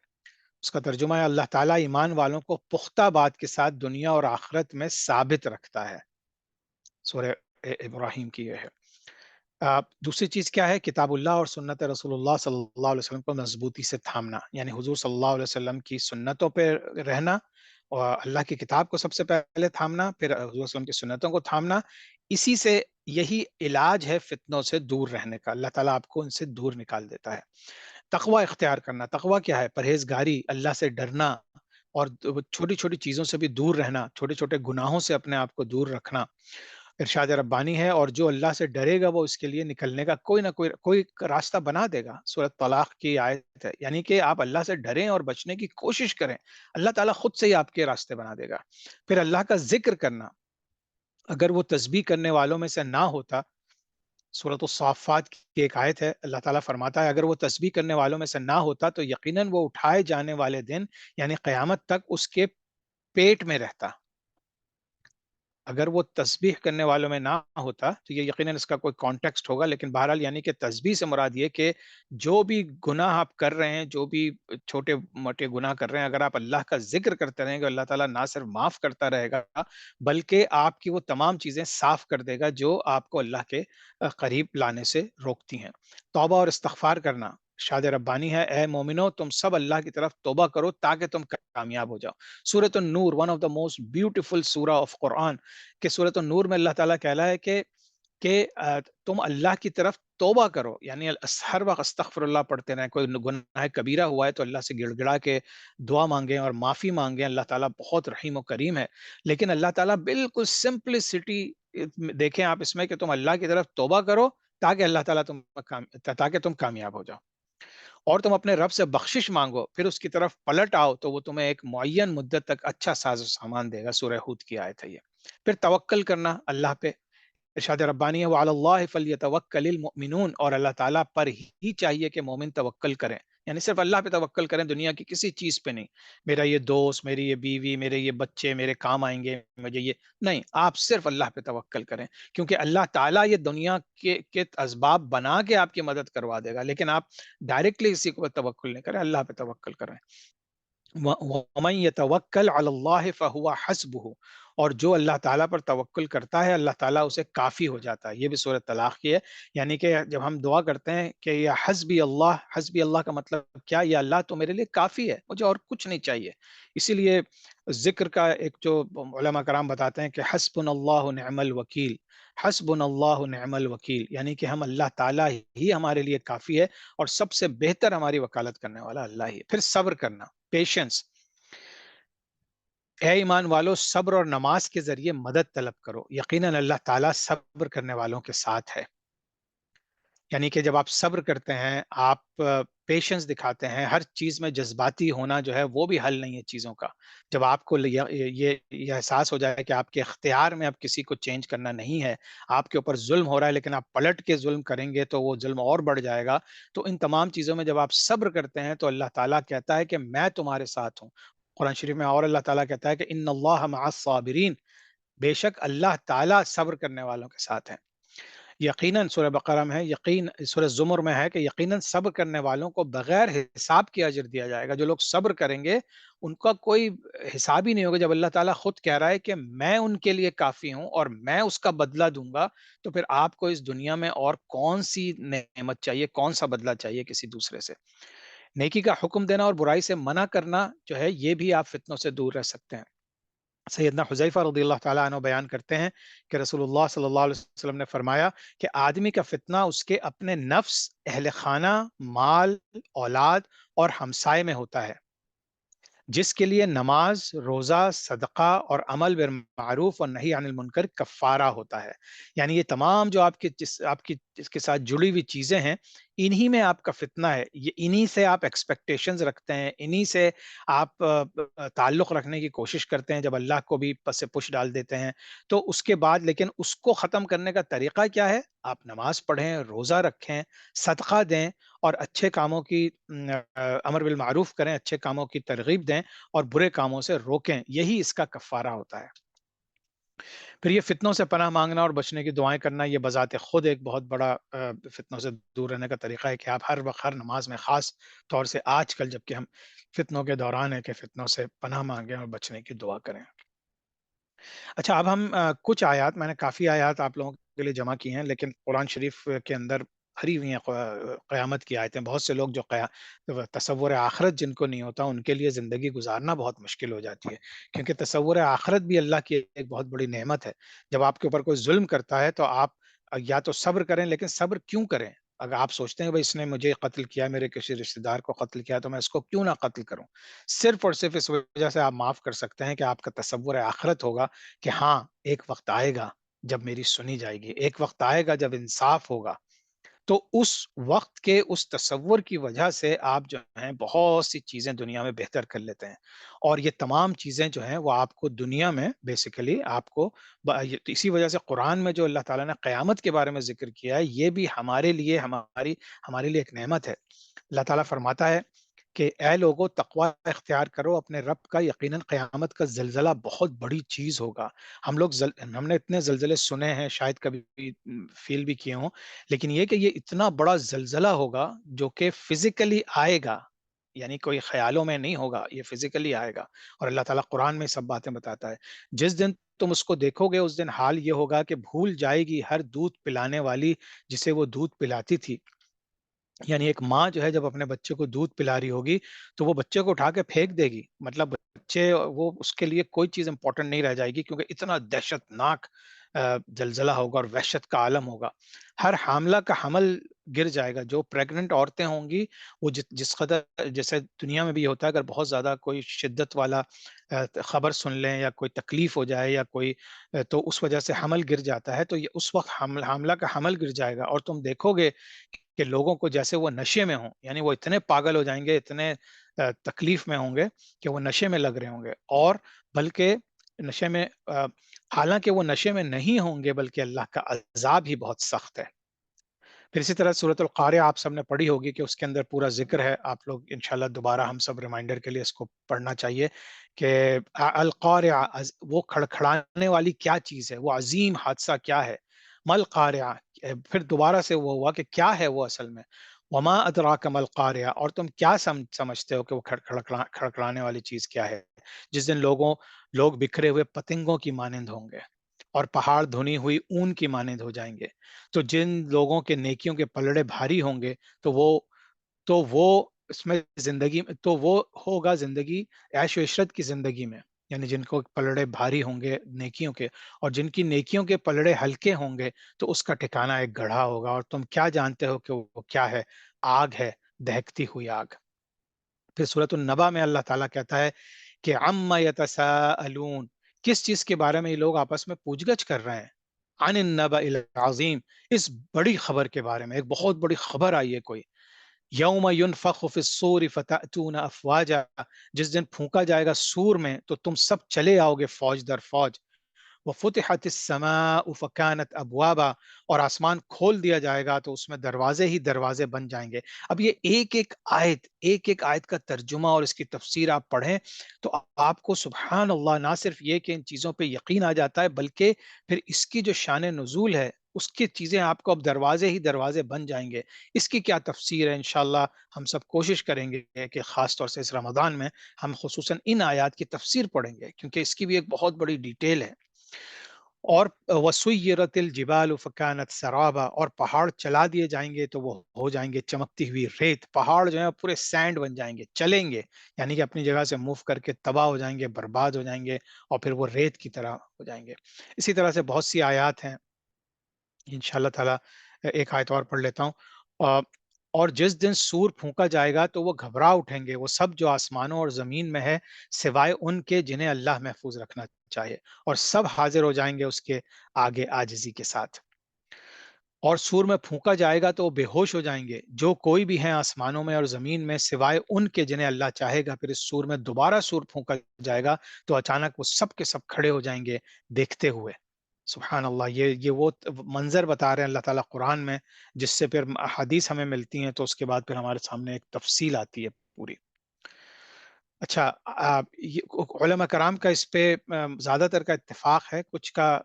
اس کا ترجمہ ہے اللہ تعالیٰ ایمان والوں کو پختہ بات کے ساتھ دنیا اور آخرت میں ثابت رکھتا ہے۔ سورہ ابراہیم کی یہ ہے۔ دوسری چیز کیا ہے؟ کتاب اللہ اور سنت رسول اللہ صلی اللہ علیہ وسلم کو مضبوطی سے تھامنا، یعنی حضور صلی اللہ علیہ وسلم کی سنتوں پہ رہنا اور اللہ کی کتاب کو سب سے پہلے تھامنا، پھر حضور صلی اللہ علیہ وسلم کی سنتوں کو تھامنا۔ اسی سے یہی علاج ہے فتنوں سے دور رہنے کا، اللہ تعالیٰ آپ کو ان سے دور نکال دیتا ہے۔ تقوی اختیار کرنا، تقوی کیا ہے؟ پرہیزگاری، اللہ سے ڈرنا اور چھوٹی چھوٹی چیزوں سے بھی دور رہنا، چھوٹے چھوٹے گناہوں سے اپنے آپ کو دور رکھنا۔ ارشاد ربانی ہے، اور جو اللہ سے ڈرے گا وہ اس کے لیے نکلنے کا کوئی راستہ بنا دے گا۔ سورۃ طلاق کی آیت ہے، یعنی کہ آپ اللہ سے ڈریں اور بچنے کی کوشش کریں، اللہ تعالیٰ خود سے ہی آپ کے راستے بنا دے گا۔ پھر اللہ کا ذکر کرنا، اگر وہ تسبیح کرنے والوں میں سے نہ ہوتا، سورۃ الصافات کی ایک آیت ہے، اللہ تعالیٰ فرماتا ہے اگر وہ تسبیح کرنے والوں میں سے نہ ہوتا تو یقیناً وہ اٹھائے جانے والے دن یعنی قیامت تک اس کے پیٹ میں رہتا۔ اگر وہ تسبیح کرنے والوں میں نہ ہوتا تو یہ یقیناً اس کا کوئی کانٹیکسٹ ہوگا، لیکن بہرحال یعنی کہ تسبیح سے مراد یہ کہ جو بھی گناہ آپ کر رہے ہیں، جو بھی چھوٹے موٹے گناہ کر رہے ہیں، اگر آپ اللہ کا ذکر کرتے رہیں گے، اللہ تعالیٰ نہ صرف معاف کرتا رہے گا بلکہ آپ کی وہ تمام چیزیں صاف کر دے گا جو آپ کو اللہ کے قریب لانے سے روکتی ہیں۔ توبہ اور استغفار کرنا، شاد ربانی ہے، اے مومنو تم سب اللہ کی طرف توبہ کرو تاکہ تم کامیاب ہو جاؤ۔ سورۃ النور، one of the most beautiful سورہ آف قرآن، کہ سورۃ النور میں اللہ تعالیٰ کہلا ہے کہ تم اللہ کی طرف توبہ کرو، یعنی ہر وقت استغفر اللہ پڑھتے رہیں، کوئی گناہ کبیرہ ہوا ہے تو اللہ سے گڑ گڑا کے دعا مانگیں اور معافی مانگیں، اللہ تعالیٰ بہت رحیم و کریم ہے۔ لیکن اللہ تعالیٰ بالکل سمپلسٹی دیکھیں آپ اس میں کہ تم اللہ کی طرف توبہ کرو تاکہ اللہ تعالیٰ تاکہ تم کامیاب ہو جاؤ، اور تم اپنے رب سے بخشش مانگو، پھر اس کی طرف پلٹ آؤ تو وہ تمہیں ایک معین مدت تک اچھا ساز و سامان دے گا۔ سورہ ہود کی آیت ہے یہ۔ پھر توکل کرنا اللہ پہ، ارشاد ربانی ہے وعلی اللہ فلیتوکل المؤمنون، اور اللہ تعالیٰ پر ہی چاہیے کہ مومن توکل کریں، یعنی صرف اللہ پہ توکل کریں، دنیا کی کسی چیز پہ نہیں۔ میرا یہ دوست، میری یہ بیوی، میرے یہ بچے میرے کام آئیں گے، مجھے یہ نہیں، آپ صرف اللہ پہ توکل کریں، کیونکہ اللہ تعالیٰ یہ دنیا کے اسباب بنا کے آپ کی مدد کروا دے گا، لیکن آپ ڈائریکٹلی کسی کو توکل نہیں کریں، اللہ پہ توکل کریں۔ وَمَن يَتَوَكَّلْ عَلَى اللَّهِ فَهُوَ حَسْبُهُ، اور جو اللہ تعالیٰ پر توکل کرتا ہے اللہ تعالیٰ اسے کافی ہو جاتا ہے۔ یہ بھی سورۃ طلاق کی ہے، یعنی کہ جب ہم دعا کرتے ہیں کہ یا حسبی اللہ کا مطلب کیا؟ یا اللہ تو میرے لیے کافی ہے، مجھے اور کچھ نہیں چاہیے۔ اسی لیے ذکر کا ایک جو علماء کرام بتاتے ہیں کہ حسبنا اللہ نعم الوکیل، حسبنا اللہ نعم الوکیل، یعنی کہ ہم اللہ تعالیٰ ہی ہمارے لیے کافی ہے اور سب سے بہتر ہماری وکالت کرنے والا اللہ ہی ہے۔ پھر صبر کرنا، پیشنس، اے ایمان والو صبر اور نماز کے ذریعے مدد طلب کرو، یقیناً اللہ تعالیٰ صبر کرنے والوں کے ساتھ ہے۔ یعنی کہ جب آپ صبر کرتے ہیں، آپ پیشنس دکھاتے ہیں، ہر چیز میں جذباتی ہونا جو ہے وہ بھی حل نہیں ہے چیزوں کا۔ جب آپ کو یہ احساس ہو جائے کہ آپ کے اختیار میں اب کسی کو چینج کرنا نہیں ہے، آپ کے اوپر ظلم ہو رہا ہے لیکن آپ پلٹ کے ظلم کریں گے تو وہ ظلم اور بڑھ جائے گا، تو ان تمام چیزوں میں جب آپ صبر کرتے ہیں تو اللہ تعالیٰ کہتا ہے کہ میں تمہارے ساتھ ہوں۔ قرآن شریف میں اور اللہ تعالیٰ کہتا ہے کہ ان اللہ مع الصابرین، بے شک اللہ تعالیٰ صبر کرنے والوں کے ساتھ ہیں۔ یقیناً سورہ بقرہ میں ہے، سورہ زمر میں ہے کہ یقیناً صبر کرنے والوں کو بغیر حساب کے اجر دیا جائے گا۔ جو لوگ صبر کریں گے ان کا کوئی حساب ہی نہیں ہوگا۔ جب اللہ تعالیٰ خود کہہ رہا ہے کہ میں ان کے لیے کافی ہوں اور میں اس کا بدلہ دوں گا، تو پھر آپ کو اس دنیا میں اور کون سی نعمت چاہیے، کون سا بدلہ چاہیے کسی دوسرے سے؟ نیکی کا حکم دینا اور برائی سے منع کرنا جو ہے یہ بھی آپ فتنوں سے دور رہ سکتے ہیں۔ سیدنا حذیفہ رضی اللہ تعالیٰ عنہ بیان کرتے ہیں کہ رسول اللہ صلی اللہ علیہ وسلم نے فرمایا کہ آدمی کا فتنہ اس کے اپنے نفس، اہل خانہ، مال، اولاد اور ہمسائے میں ہوتا ہے، جس کے لیے نماز، روزہ، صدقہ اور عمل بالمعروف اور نہی عن المنکر کفارہ ہوتا ہے۔ یعنی یہ تمام جو آپ کی جس کے ساتھ جڑی ہوئی چیزیں ہیں، انہی میں آپ کا فتنہ ہے، یہ انہی سے آپ ایکسپیکٹیشنز رکھتے ہیں، انہی سے آپ تعلق رکھنے کی کوشش کرتے ہیں، جب اللہ کو بھی پس پش ڈال دیتے ہیں تو اس کے بعد لیکن اس کو ختم کرنے کا طریقہ کیا ہے؟ آپ نماز پڑھیں، روزہ رکھیں، صدقہ دیں اور اچھے کاموں کی امر بالمعروف کریں، اچھے کاموں کی ترغیب دیں اور برے کاموں سے روکیں، یہی اس کا کفارہ ہوتا ہے۔ پھر یہ فتنوں سے پناہ مانگنا اور بچنے کی دعائیں کرنا، یہ بذات خود ایک بہت بڑا فتنوں سے دور رہنے کا طریقہ ہے کہ آپ ہر وقت ہر نماز میں، خاص طور سے آج کل جب کہ ہم فتنوں کے دوران ہیں، کہ فتنوں سے پناہ مانگیں اور بچنے کی دعا کریں۔ اچھا، اب ہم کچھ آیات، میں نے کافی آیات آپ لوگوں کے لیے جمع کی ہیں، لیکن قرآن شریف کے اندر بھری ہوئی ہیں قیامت کی آیتیں۔ بہت سے لوگ جو تصور آخرت جن کو نہیں ہوتا، ان کے لیے زندگی گزارنا بہت مشکل ہو جاتی ہے، کیونکہ تصور آخرت بھی اللہ کی ایک بہت بڑی نعمت ہے۔ جب آپ کے اوپر کوئی ظلم کرتا ہے تو آپ یا تو صبر کریں، لیکن صبر کیوں کریں؟ اگر آپ سوچتے ہیں بھائی اس نے مجھے قتل کیا، میرے کسی رشتہ دار کو قتل کیا، تو میں اس کو کیوں نہ قتل کروں؟ صرف اور صرف اس وجہ سے آپ معاف کر سکتے ہیں کہ آپ کا تصور آخرت ہوگا کہ ہاں، ایک وقت آئے گا جب میری سنی جائے گی، ایک وقت آئے گا جب انصاف ہوگا۔ تو اس وقت کے اس تصور کی وجہ سے آپ جو ہیں بہت سی چیزیں دنیا میں بہتر کر لیتے ہیں، اور یہ تمام چیزیں جو ہیں وہ آپ کو دنیا میں بیسیکلی آپ کو اسی وجہ سے قرآن میں جو اللہ تعالیٰ نے قیامت کے بارے میں ذکر کیا ہے، یہ بھی ہمارے لیے ہمارے لیے ایک نعمت ہے۔ اللہ تعالیٰ فرماتا ہے کہ اے لوگوں، تقوی اختیار کرو اپنے رب کا، یقیناً قیامت کا زلزلہ بہت بڑی چیز ہوگا۔ ہم نے اتنے زلزلے سنے ہیں، شاید کبھی فیل بھی کیے ہوں، لیکن یہ کہ یہ اتنا بڑا زلزلہ ہوگا جو کہ فزیکلی آئے گا، یعنی کوئی خیالوں میں نہیں ہوگا، یہ فزیکلی آئے گا، اور اللہ تعالیٰ قرآن میں سب باتیں بتاتا ہے۔ جس دن تم اس کو دیکھو گے، اس دن حال یہ ہوگا کہ بھول جائے گی ہر دودھ پلانے والی جسے وہ دودھ پلاتی تھی۔ یعنی ایک ماں جو ہے جب اپنے بچے کو دودھ پلا رہی ہوگی تو وہ بچے کو اٹھا کے پھینک دے گی، مطلب بچے، وہ اس کے لیے کوئی چیز امپورٹنٹ نہیں رہ جائے گی، کیونکہ اتنا دہشت ناک زلزلہ ہوگا اور وحشت کا عالم ہوگا۔ ہر حاملہ کا حمل گر جائے گا، جو پریگننٹ عورتیں ہوں گی وہ جس قدر، جیسے دنیا میں بھی ہوتا ہے، اگر بہت زیادہ کوئی شدت والا خبر سن لیں یا کوئی تکلیف ہو جائے یا کوئی تو اس وجہ سے حمل گر جاتا ہے، تو یہ اس وقت حاملہ کا حمل گر جائے گا، اور تم دیکھو گے کہ لوگوں کو جیسے وہ نشے میں ہوں، یعنی وہ اتنے پاگل ہو جائیں گے، اتنے تکلیف میں ہوں گے کہ وہ نشے میں لگ رہے ہوں گے، اور بلکہ نشے میں حالانکہ وہ نشے میں نہیں ہوں گے، بلکہ اللہ کا عذاب ہی بہت سخت ہے۔ پھر اسی طرح سورۃ القارعہ آپ سب نے پڑھی ہوگی کہ اس کے اندر پورا ذکر ہے، آپ لوگ انشاءاللہ دوبارہ ہم سب ریمائنڈر کے لیے اس کو پڑھنا چاہیے کہ القارعہ، وہ کھڑکھڑانے والی کیا چیز ہے، وہ عظیم حادثہ کیا ہے، مل قارعہ، پھر دوبارہ سے وہ ہوا کہ کیا ہے وہ اصل میں، وما ادراک مل قارعہ، اور تم کیا سمجھتے ہو کہ وہ کھڑکھڑانے والی چیز کیا ہے؟ جس دن لوگ بکھرے ہوئے پتنگوں کی مانند ہوں گے اور پہاڑ دھنی ہوئی اون کی مانند ہو جائیں گے۔ تو جن لوگوں کے نیکیوں کے پلڑے بھاری ہوں گے تو وہ اس میں زندگی میں، تو وہ ہوگا زندگی عیش و عشرت کی زندگی میں، یعنی جن کو پلڑے بھاری ہوں گے نیکیوں کے، اور جن کی نیکیوں کے پلڑے ہلکے ہوں گے تو اس کا ٹھکانہ ایک گڑھا ہوگا، اور تم کیا جانتے ہو کہ وہ کیا ہے؟ آگ ہے، دہکتی ہوئی آگ۔ پھر سورۃ النبا میں اللہ تعالیٰ کہتا ہے کہ عما یتساءلون، کس چیز کے بارے میں یہ لوگ آپس میں پوچھ گچھ کر رہے ہیں؟ عن النبأ العظیم، اس بڑی خبر کے بارے میں، ایک بہت بڑی خبر آئی ہے کوئی، یوم ینفخ فی الصور فتأتون افواجا، جس دن پھونکا جائے گا سور میں تو تم سب چلے آؤ گے فوج در فوج، وفتحت السماء فکانت ابوابا، اور آسمان کھول دیا جائے گا تو اس میں دروازے ہی دروازے بن جائیں گے۔ اب یہ ایک ایک آیت کا ترجمہ اور اس کی تفسیر آپ پڑھیں تو آپ کو سبحان اللہ، نہ صرف یہ کہ ان چیزوں پہ یقین آ جاتا ہے، بلکہ پھر اس کی جو شان نزول ہے، اس کی چیزیں آپ کو اب دروازے ہی دروازے بن جائیں گے۔ اس کی کیا تفسیر ہے؟ انشاءاللہ ہم سب کوشش کریں گے کہ خاص طور سے اس رمضان میں ہم خصوصاً ان آیات کی تفسیر پڑھیں گے، کیونکہ اس کی بھی ایک بہت بڑی ڈیٹیل ہے۔ اور وسیرت الجبال فکانت سرابا، اور پہاڑ چلا دیے جائیں گے تو وہ ہو جائیں گے چمکتی ہوئی ریت. پہاڑ جو ہے پورے سینڈ بن جائیں گے، چلیں گے، یعنی کہ اپنی جگہ سے موو کر کے تباہ ہو جائیں گے، برباد ہو جائیں گے، اور پھر وہ ریت کی طرح ہو جائیں گے. اسی طرح سے بہت سی آیات ہیں، انشاءاللہ تعالی ایک آیت اور پڑھ لیتا ہوں. آ، اور جس دن سور پھونکا جائے گا تو وہ گھبرا اٹھیں گے وہ سب جو آسمانوں اور زمین میں ہے، سوائے ان کے جنہیں اللہ محفوظ رکھنا چاہیے، اور سب حاضر ہو جائیں گے اس کے آگے عاجزی کے ساتھ. اور سور میں پھونکا جائے گا تو وہ بے ہوش ہو جائیں گے جو کوئی بھی ہیں آسمانوں میں اور زمین میں، سوائے ان کے جنہیں اللہ چاہے گا. پھر اس سور میں دوبارہ سور پھونکا جائے گا تو اچانک وہ سب کے سب کھڑے ہو جائیں گے دیکھتے ہوئے. سبحان اللہ، یہ وہ منظر بتا رہے ہیں اللہ تعالیٰ قرآن میں، جس سے پھر حدیث ہمیں ملتی ہیں، تو اس کے بعد پھر ہمارے سامنے ایک تفصیل آتی ہے پوری. اچھا، علماء کرام کا اس پہ زیادہ تر کا اتفاق ہے، کچھ کا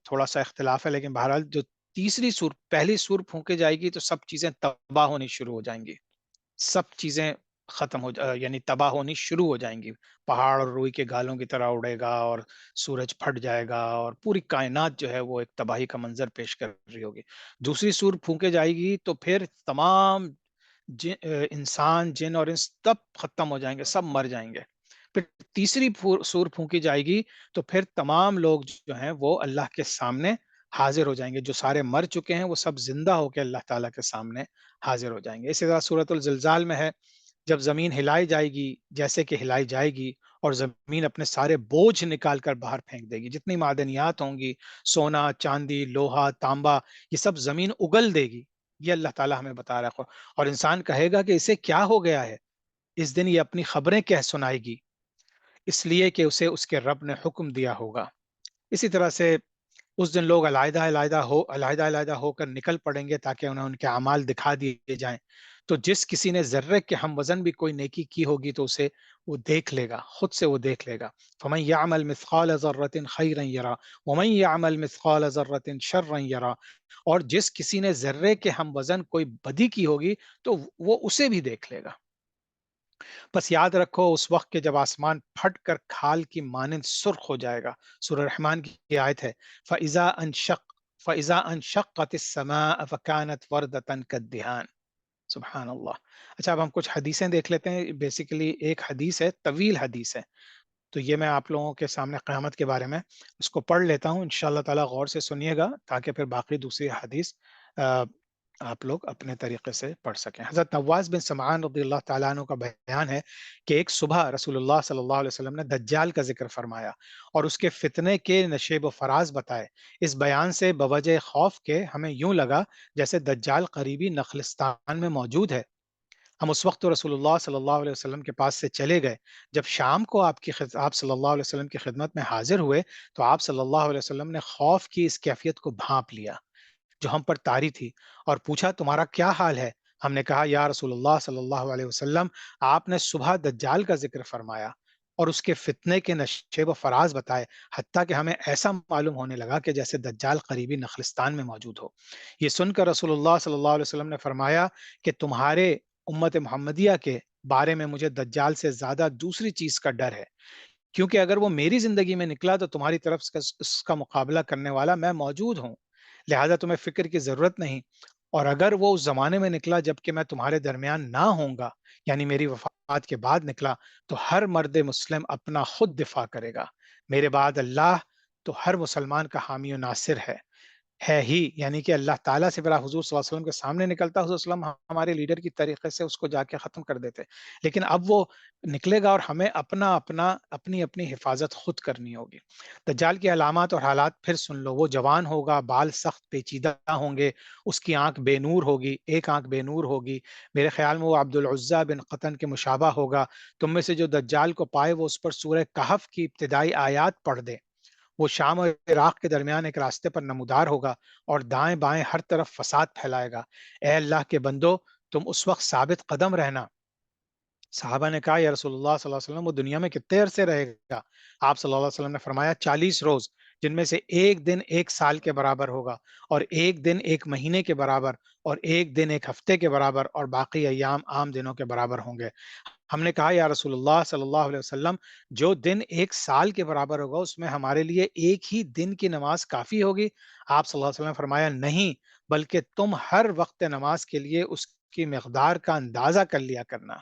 تھوڑا سا اختلاف ہے، لیکن بہرحال جو تیسری سور، پہلی سور پھونکے جائے گی تو سب چیزیں تباہ ہونی شروع ہو جائیں گی، سب چیزیں ختم یعنی تباہ ہونی شروع ہو جائیں گی. پہاڑ اور روئی کے گالوں کی طرح اڑے گا، اور سورج پھٹ جائے گا، اور پوری کائنات جو ہے وہ ایک تباہی کا منظر پیش کر رہی ہوگی. دوسری سور پھونکے جائے گی تو پھر تمام انسان، جن اور انس سب ختم ہو جائیں گے، سب مر جائیں گے. پھر تیسری سور پھونکی جائے گی تو پھر تمام لوگ جو ہیں وہ اللہ کے سامنے حاضر ہو جائیں گے، جو سارے مر چکے ہیں وہ سب زندہ ہو کے اللہ تعالیٰ کے سامنے حاضر ہو جائیں گے. اسی طرح سورۃ الزلزال میں ہے، جب زمین ہلائی جائے گی جیسے کہ ہلائی جائے گی، اور زمین اپنے سارے بوجھ نکال کر باہر پھینک دے گی، جتنی معدنیات ہوں گی، سونا، چاندی، لوہا، تانبا، یہ سب زمین اگل دے گی. یہ اللہ تعالیٰ ہمیں بتا رہا ہے. اور انسان کہے گا کہ اسے کیا ہو گیا ہے، اس دن یہ اپنی خبریں کہہ سنائے گی، اس لیے کہ اسے اس کے رب نے حکم دیا ہوگا. اسی طرح سے اس دن لوگ علیحدہ علیحدہ ہو کر نکل پڑیں گے تاکہ انہیں ان کے اعمال دکھا دیے جائیں. تو جس کسی نے ذرے کے ہم وزن بھی کوئی نیکی کی ہوگی تو اسے وہ دیکھ لے گا، خود سے وہ دیکھ لے گا. فمن يعمل مثقال ذرة خيرا يرى ومن يعمل مثقال ذرة شرا يرى. اور جس کسی نے ذرے کے ہم وزن کوئی بدی کی ہوگی تو وہ اسے بھی دیکھ لے گا. بس یاد رکھو اس وقت کے جب آسمان پھٹ کر کھال کی مانند سرخ ہو جائے گا. سورہ رحمان کی آیت ہے، فَإِذَا أَنشَقَّتِ السَّمَاءُ فَكَانَتْ وَرْدَةً كَالدِّهَانِ. سبحان اللہ. اچھا، اب ہم کچھ حدیثیں دیکھ لیتے ہیں. بیسیکلی ایک حدیث ہے، طویل حدیث ہے، تو یہ میں آپ لوگوں کے سامنے قیامت کے بارے میں اس کو پڑھ لیتا ہوں. انشاءاللہ تعالیٰ غور سے سنیے گا تاکہ پھر باقی دوسری حدیث آپ لوگ اپنے طریقے سے پڑھ سکیں. حضرت نواز بن سمعان رضی اللہ تعالیٰ عنہ کا بیان ہے کہ ایک صبح رسول اللہ صلی اللہ علیہ وسلم نے دجال کا ذکر فرمایا اور اس کے فتنے کے نشیب و فراز بتائے. اس بیان سے بوجہ خوف کے ہمیں یوں لگا جیسے دجال قریبی نخلستان میں موجود ہے. ہم اس وقت تو رسول اللہ صلی اللہ علیہ وسلم کے پاس سے چلے گئے. جب شام کو آپ صلی اللہ علیہ وسلم کی خدمت میں حاضر ہوئے تو آپ صلی اللہ علیہ وسلم نے خوف کی اس کیفیت کو بھانپ لیا جو ہم پر طاری تھی، اور پوچھا تمہارا کیا حال ہے؟ ہم نے کہا یا رسول اللہ صلی اللہ علیہ وسلم، آپ نے صبح دجال کا ذکر فرمایا اور اس کے فتنے کے نشیب و فراز بتائے، حتیٰ کہ ہمیں ایسا معلوم ہونے لگا کہ جیسے دجال قریبی نخلستان میں موجود ہو. یہ سن کر رسول اللہ صلی اللہ علیہ وسلم نے فرمایا کہ تمہارے امت محمدیہ کے بارے میں مجھے دجال سے زیادہ دوسری چیز کا ڈر ہے، کیونکہ اگر وہ میری زندگی میں نکلا تو تمہاری طرف اس کا مقابلہ کرنے والا میں موجود ہوں، لہذا تمہیں فکر کی ضرورت نہیں. اور اگر وہ اس زمانے میں نکلا جب کہ میں تمہارے درمیان نہ ہوں گا، یعنی میری وفات کے بعد نکلا، تو ہر مرد مسلم اپنا خود دفاع کرے گا، میرے بعد اللہ تو ہر مسلمان کا حامی و ناصر ہے ہی. یعنی کہ اللہ تعالیٰ سے پھر آپ حضور صلی اللہ علیہ وسلم کے سامنے نکلتا، حضور صلی اللہ علیہ وسلم ہمارے لیڈر کی طریقے سے اس کو جا کے ختم کر دیتے، لیکن اب وہ نکلے گا اور ہمیں اپنی اپنی حفاظت خود کرنی ہوگی. دجال کی علامات اور حالات پھر سن لو. وہ جوان ہوگا، بال سخت پیچیدہ ہوں گے، اس کی آنکھ بے نور ہوگی، ایک آنکھ بے نور ہوگی. میرے خیال میں وہ عبد العزیٰ بن قطن کے مشابہ ہوگا. تم میں سے جو دجال کو پائے وہ اس پر سورہ کہف کی ابتدائی آیات پڑھ دے. وہ شام اور عراق کے درمیان ایک راستے پر نمودار ہوگا اور دائیں بائیں ہر طرف فساد پھیلائے گا. اے اللہ کے بندو، تم اس وقت ثابت قدم رہنا. صحابہ نے کہا یا رسول اللہ صلی اللہ علیہ وسلم وہ دنیا میں کتنے عرصے رہے گا؟ آپ صلی اللہ علیہ وسلم نے فرمایا 40 روز، جن میں سے ایک دن ایک سال کے برابر ہوگا، اور ایک دن ایک مہینے کے برابر، اور ایک دن ایک ہفتے کے برابر، اور باقی ایام عام دنوں کے برابر ہوں گے. ہم نے کہا یا رسول اللہ صلی اللہ علیہ وسلم، جو دن ایک سال کے برابر ہوگا اس میں ہمارے لیے ایک ہی دن کی نماز کافی ہوگی؟ آپ صلی اللہ علیہ وسلم نے فرمایا نہیں، بلکہ تم ہر وقت نماز کے لیے اس کی مقدار کا اندازہ کر لیا کرنا۔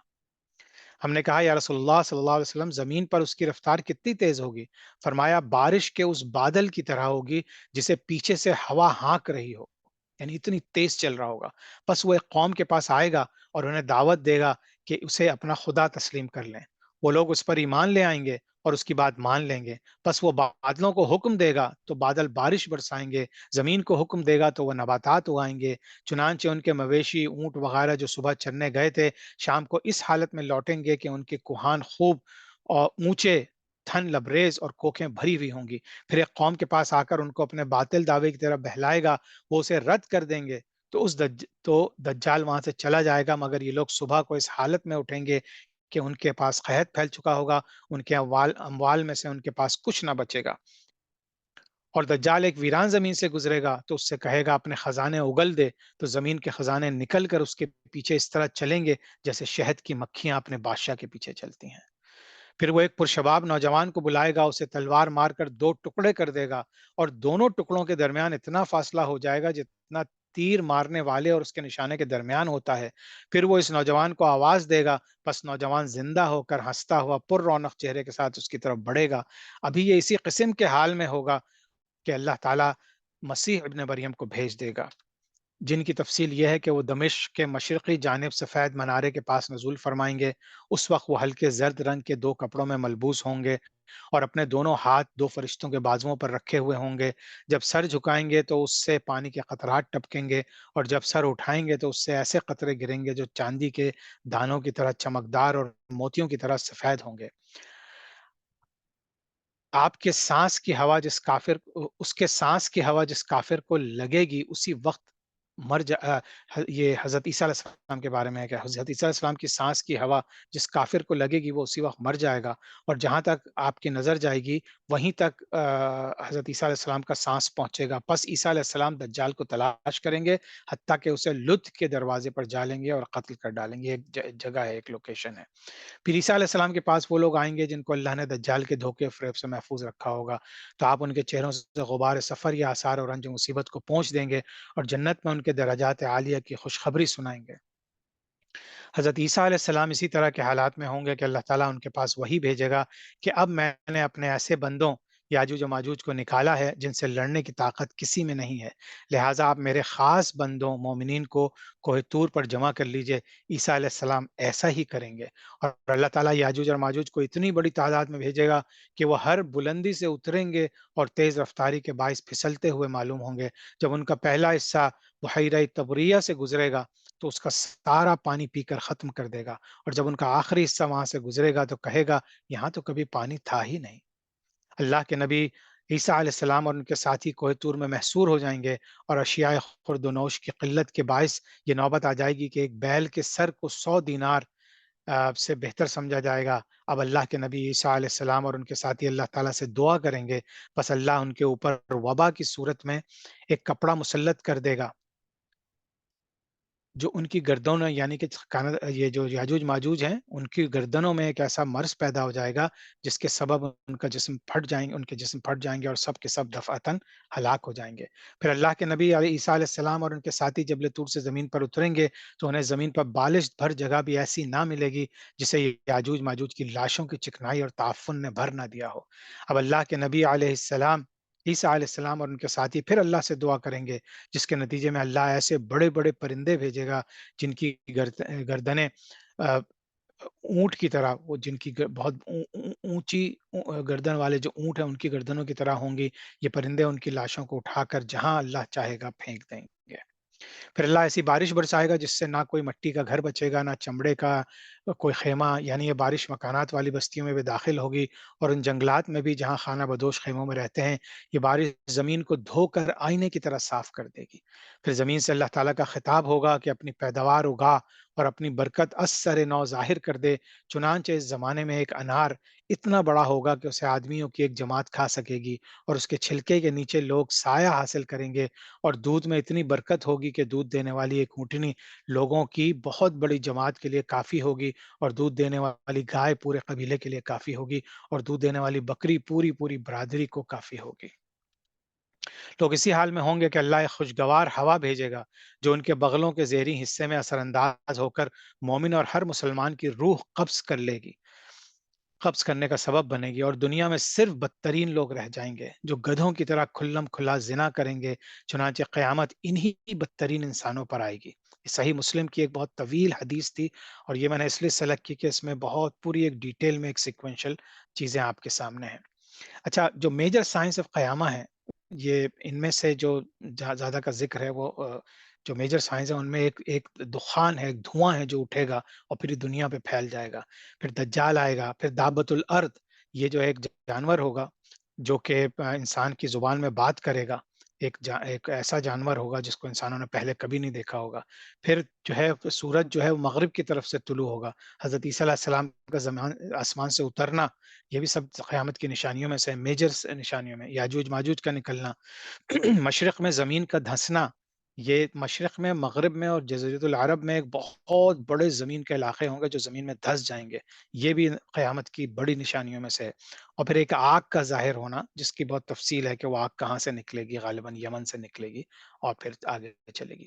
ہم نے کہا یا رسول اللہ صلی اللہ علیہ وسلم، زمین پر اس کی رفتار کتنی تیز ہوگی؟ فرمایا بارش کے اس بادل کی طرح ہوگی جسے پیچھے سے ہوا ہانک رہی ہو، یعنی اتنی تیز چل رہا ہوگا۔ بس وہ ایک قوم کے پاس آئے گا اور انہیں دعوت دے گا کہ اسے اپنا خدا تسلیم کر لیں۔ وہ لوگ اس پر ایمان لے آئیں گے اور اس کی بات مان لیں گے۔ بس وہ بادلوں کو حکم دے گا تو بادل بارش برسائیں گے، زمین کو حکم دے گا تو وہ نباتات اگائیں گے۔ چنانچہ ان کے مویشی، اونٹ وغیرہ جو صبح چرنے گئے تھے، شام کو اس حالت میں لوٹیں گے کہ ان کے کوہان خوب اور اونچے، تھن لبریز اور کوکھیں بھری ہوئی ہوں گی۔ پھر ایک قوم کے پاس آ کر ان کو اپنے باطل دعوے کی طرف بہلائے گا، وہ اسے رد کر دیں گے تو دجال وہاں سے چلا جائے گا، مگر یہ لوگ صبح کو اس حالت میں اٹھیں گے کہ ان کے پاس قحط پھیل چکا ہوگا، ان کے اموال میں سے ان کے پاس کچھ نہ بچے گا۔ اور دجال ایک ویران زمین سے گزرے گا تو اس سے کہے گا اپنے خزانے اگل دے، تو زمین کے خزانے نکل کر اس کے پیچھے اس طرح چلیں گے جیسے شہد کی مکھیاں اپنے بادشاہ کے پیچھے چلتی ہیں۔ پھر وہ ایک پرشباب نوجوان کو بلائے گا، اسے تلوار مار کر دو ٹکڑے کر دے گا، اور دونوں ٹکڑوں کے درمیان اتنا فاصلہ ہو جائے گا جتنا تیر مارنے والے اور اس کے نشانے کے درمیان ہوتا ہے۔ پھر وہ اس نوجوان کو آواز دے گا، بس نوجوان زندہ ہو کر ہنستا ہوا پر رونق چہرے کے ساتھ اس کی طرف بڑھے گا۔ ابھی یہ اسی قسم کے حال میں ہوگا کہ اللہ تعالیٰ مسیح ابن مریم کو بھیج دے گا، جن کی تفصیل یہ ہے کہ وہ دمشق کے مشرقی جانب سفید منارے کے پاس نزول فرمائیں گے۔ اس وقت وہ ہلکے زرد رنگ کے دو کپڑوں میں ملبوس ہوں گے اور اپنے دونوں ہاتھ دو فرشتوں کے بازوؤں پر رکھے ہوئے ہوں گے۔ جب سر جھکائیں گے تو اس سے پانی کے قطرات ٹپکیں گے، اور جب سر اٹھائیں گے تو اس سے ایسے قطرے گریں گے جو چاندی کے دانوں کی طرح چمکدار اور موتیوں کی طرح سفید ہوں گے۔ آپ کے سانس کی ہوا جس کافر اس کے سانس کی ہوا جس کافر کو لگے گی اسی وقت یہ حضرت عیسیٰ علیہ السلام کے بارے میں ہے کہ حضرت عیسیٰ علیہ السلام کی سانس کی ہوا جس کافر کو لگے گی وہ اسی وقت مر جائے گا، اور جہاں تک آپ کی نظر جائے گی وہیں تک حضرت عیسیٰ علیہ السلام کا سانس پہنچے گا۔ پس عیسیٰ علیہ السلام دجال کو تلاش کریں گے حتیٰ کہ اسے لد کے دروازے پر جالیں گے اور قتل کر ڈالیں گے۔ ایک جگہ ہے، ایک لوکیشن ہے۔ پھر عیسیٰ علیہ السلام کے پاس وہ لوگ آئیں گے جن کو اللہ نے دجال کے دھوکے فریب سے محفوظ رکھا ہوگا، تو آپ ان کے چہروں سے غبار سفر یا آثار اور رنج و مصیبت کو پونچھ دیں گے اور جنت میں ان کے درجات عالیہ کی خوشخبری سنائیں گے۔ حضرت عیسیٰ علیہ السلام اسی طرح کے حالات میں ہوں گے کہ اللہ تعالیٰ ان کے پاس وہی بھیجے گا کہ اب میں نے اپنے ایسے بندوں یاجوج و ماجوج کو نکالا ہے جن سے لڑنے کی طاقت کسی میں نہیں ہے، لہٰذا آپ میرے خاص بندوں مومنین کو کوہ طور پر جمع کر لیجئے۔ عیسیٰ علیہ السلام ایسا ہی کریں گے، اور اللہ تعالیٰ یاجوج اور ماجوج کو اتنی بڑی تعداد میں بھیجے گا کہ وہ ہر بلندی سے اتریں گے اور تیز رفتاری کے باعث پھسلتے ہوئے معلوم ہوں گے۔ جب ان کا پہلا حصہ بحیرہ طبریہ سے گزرے گا تو اس کا سارا پانی پی کر ختم کر دے گا، اور جب ان کا آخری حصہ وہاں سے گزرے گا تو کہے گا یہاں تو کبھی پانی تھا ہی نہیں۔ اللہ کے نبی عیسیٰ علیہ السلام اور ان کے ساتھی کوہ طور میں محصور ہو جائیں گے، اور اشیاء خورد و نوش کی قلت کے باعث یہ نوبت آ جائے گی کہ ایک بیل کے سر کو 100 دینار سے بہتر سمجھا جائے گا۔ اب اللہ کے نبی عیسیٰ علیہ السلام اور ان کے ساتھی اللہ تعالیٰ سے دعا کریں گے، بس اللہ ان کے اوپر وبا کی صورت میں ایک کپڑا مسلط کر دے گا جو ان کی گردنوں، یعنی کہ یہ جو یاجوج ماجوج ہیں ان کی گردنوں میں ایک ایسا مرض پیدا ہو جائے گا جس کے سبب ان کے جسم پھٹ جائیں گے اور سب کے سب دفعتاً ہلاک ہو جائیں گے۔ پھر اللہ کے نبی عیسیٰ علیہ السلام اور ان کے ساتھی جبل طور سے زمین پر اتریں گے تو انہیں زمین پر بالش بھر جگہ بھی ایسی نہ ملے گی جسے یاجوج ماجوج کی لاشوں کی چکنائی اور تعفن نے بھر نہ دیا ہو۔ اب اللہ کے نبی علیہ السلام عیسیٰ علیہ السلام اور ان کے ساتھی پھر اللہ سے دعا کریں گے، جس کے نتیجے میں اللہ ایسے بڑے بڑے پرندے بھیجے گا جن کی گردنیں اونٹ کی طرح، وہ جن کی بہت اونچی گردن والے جو اونٹ ہیں ان کی گردنوں کی طرح ہوں گی۔ یہ پرندے ان کی لاشوں کو اٹھا کر جہاں اللہ چاہے گا پھینک دیں گے۔ پھر اللہ ایسی بارش برسائے گا جس سے نہ کوئی مٹی کا گھر بچے گا، نہ چمڑے کا کوئی خیمہ، یعنی یہ بارش مکانات والی بستیوں میں بھی داخل ہوگی اور ان جنگلات میں بھی جہاں خانہ بدوش خیموں میں رہتے ہیں۔ یہ بارش زمین کو دھو کر آئینے کی طرح صاف کر دے گی۔ پھر زمین سے اللہ تعالیٰ کا خطاب ہوگا کہ اپنی پیداوار اگا اور اپنی برکت اثر نو ظاہر کر دے۔ چنانچہ اس زمانے میں ایک انار اتنا بڑا ہوگا کہ اسے آدمیوں کی ایک جماعت کھا سکے گی، اور اس کے چھلکے کے نیچے لوگ سایہ حاصل کریں گے، اور دودھ میں اتنی برکت ہوگی کہ دودھ دینے والی ایک اونٹنی لوگوں کی بہت بڑی جماعت کے لیے کافی ہوگی، اور دودھ دینے والی گائے پورے قبیلے کے لیے کافی ہوگی، اور دودھ دینے والی بکری پوری پوری برادری کو کافی ہوگی۔ لوگ اسی حال میں ہوں گے کہ اللہ ایک خوشگوار ہوا بھیجے گا جو ان کے بغلوں کے زیریں حصے میں اثر انداز ہو کر مومن اور ہر مسلمان کی روح قبض کرنے کا سبب بنے گی، اور دنیا میں صرف بدترین لوگ رہ جائیں گے جو گدھوں کی طرح کھلم کھلا زنا کریں گے۔ چنانچہ قیامت انہی بدترین انسانوں پر آئے گی۔ یہ صحیح مسلم کی ایک بہت طویل حدیث تھی، اور یہ میں نے اس لیے سلیکٹ کی کہ اس میں بہت پوری ایک ڈیٹیل میں ایک سیکوینشل چیزیں آپ کے سامنے ہیں۔ اچھا، جو میجر سائنس آف قیامہ ہے، یہ ان میں سے جو زیادہ کا ذکر ہے وہ جو میجر سائنس ہے ان میں ایک دخان ہے، ایک دھواں ہے جو اٹھے گا اور پھر دنیا پہ پھیل جائے گا۔ پھر دجال آئے گا، پھر دابت الارض، یہ جو ایک جانور ہوگا جو کہ انسان کی زبان میں بات کرے گا، ایک ایسا جانور ہوگا جس کو انسانوں نے پہلے کبھی نہیں دیکھا ہوگا۔ پھر جو ہے سورج جو ہے وہ مغرب کی طرف سے طلوع ہوگا۔ حضرت عیسیٰ علیہ السلام کا آسمان سے اترنا، یہ بھی سب قیامت کی نشانیوں میں سے، میجر نشانیوں میں۔ یاجوج ماجوج کا نکلنا، مشرق میں زمین کا دھنسنا، یہ مشرق میں، مغرب میں اور جزیرۃ العرب میں ایک بہت بڑے زمین کے علاقے ہوں گے جو زمین میں دھس جائیں گے، یہ بھی قیامت کی بڑی نشانیوں میں سے ہے۔ اور پھر ایک آگ کا ظاہر ہونا جس کی بہت تفصیل ہے کہ وہ آگ کہاں سے نکلے گی، غالباً یمن سے نکلے گی اور پھر آگے چلے گی۔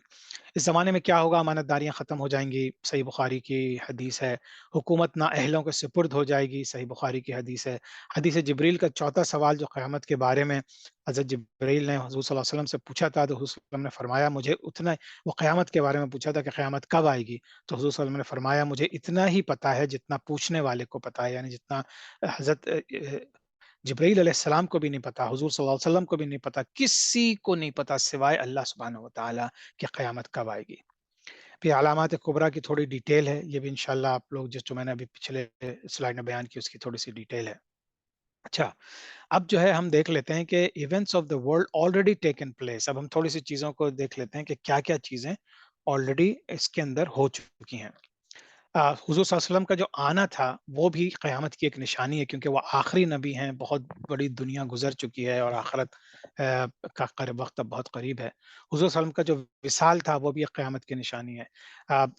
اس زمانے میں کیا ہوگا؟ امانت داریاں ختم ہو جائیں گی، صحیح بخاری کی حدیث ہے۔ حکومت نااہلوں کے سپرد ہو جائے گی، صحیح بخاری کی حدیث ہے۔ حدیث جبریل کا چوتھا سوال جو قیامت کے بارے میں حضرت جبریل نے حضور صلی اللہ علیہ وسلم سے پوچھا تھا، تو حضور صلی اللہ علیہ وسلم نے فرمایا مجھے اتنا، وہ قیامت کے بارے میں پوچھا تھا کہ قیامت کب آئے گی، تو حضور صلی اللہ علیہ وسلم نے فرمایا مجھے اتنا ہی پتا ہے جتنا پوچھنے والے کو پتا ہے، یعنی جتنا حضرت جبرائیل علیہ السلام کو بھی نہیں پتا، حضور صلی اللہ علیہ وسلم کو بھی نہیں پتا، کسی کو نہیں پتا سوائے اللہ سبحانہ و تعالیٰ کہ قیامت کب آئے گی۔ پھر علامات کبریٰ کی تھوڑی ڈیٹیل ہے، یہ بھی انشاءاللہ آپ لوگ جو میں نے ابھی پچھلے سلائڈ میں بیان کی اس کی تھوڑی سی ڈیٹیل ہے۔ اچھا، اب جو ہے ہم دیکھ لیتے ہیں کہ events of the world already taken place. اب ہم تھوڑی سی چیزوں کو دیکھ لیتے ہیں کہ کیا کیا چیزیں آلریڈی اس کے اندر ہو چکی ہیں۔ حضور صلی اللہ علیہ وسلم کا جو آنا تھا وہ بھی قیامت کی ایک نشانی ہے، کیونکہ وہ آخری نبی ہیں، بہت بڑی دنیا گزر چکی ہے اور آخرت کا قریب وقت اب بہت قریب ہے۔ حضور صلی اللہ علیہ وسلم کا جو وصال تھا وہ بھی ایک قیامت کی نشانی ہے۔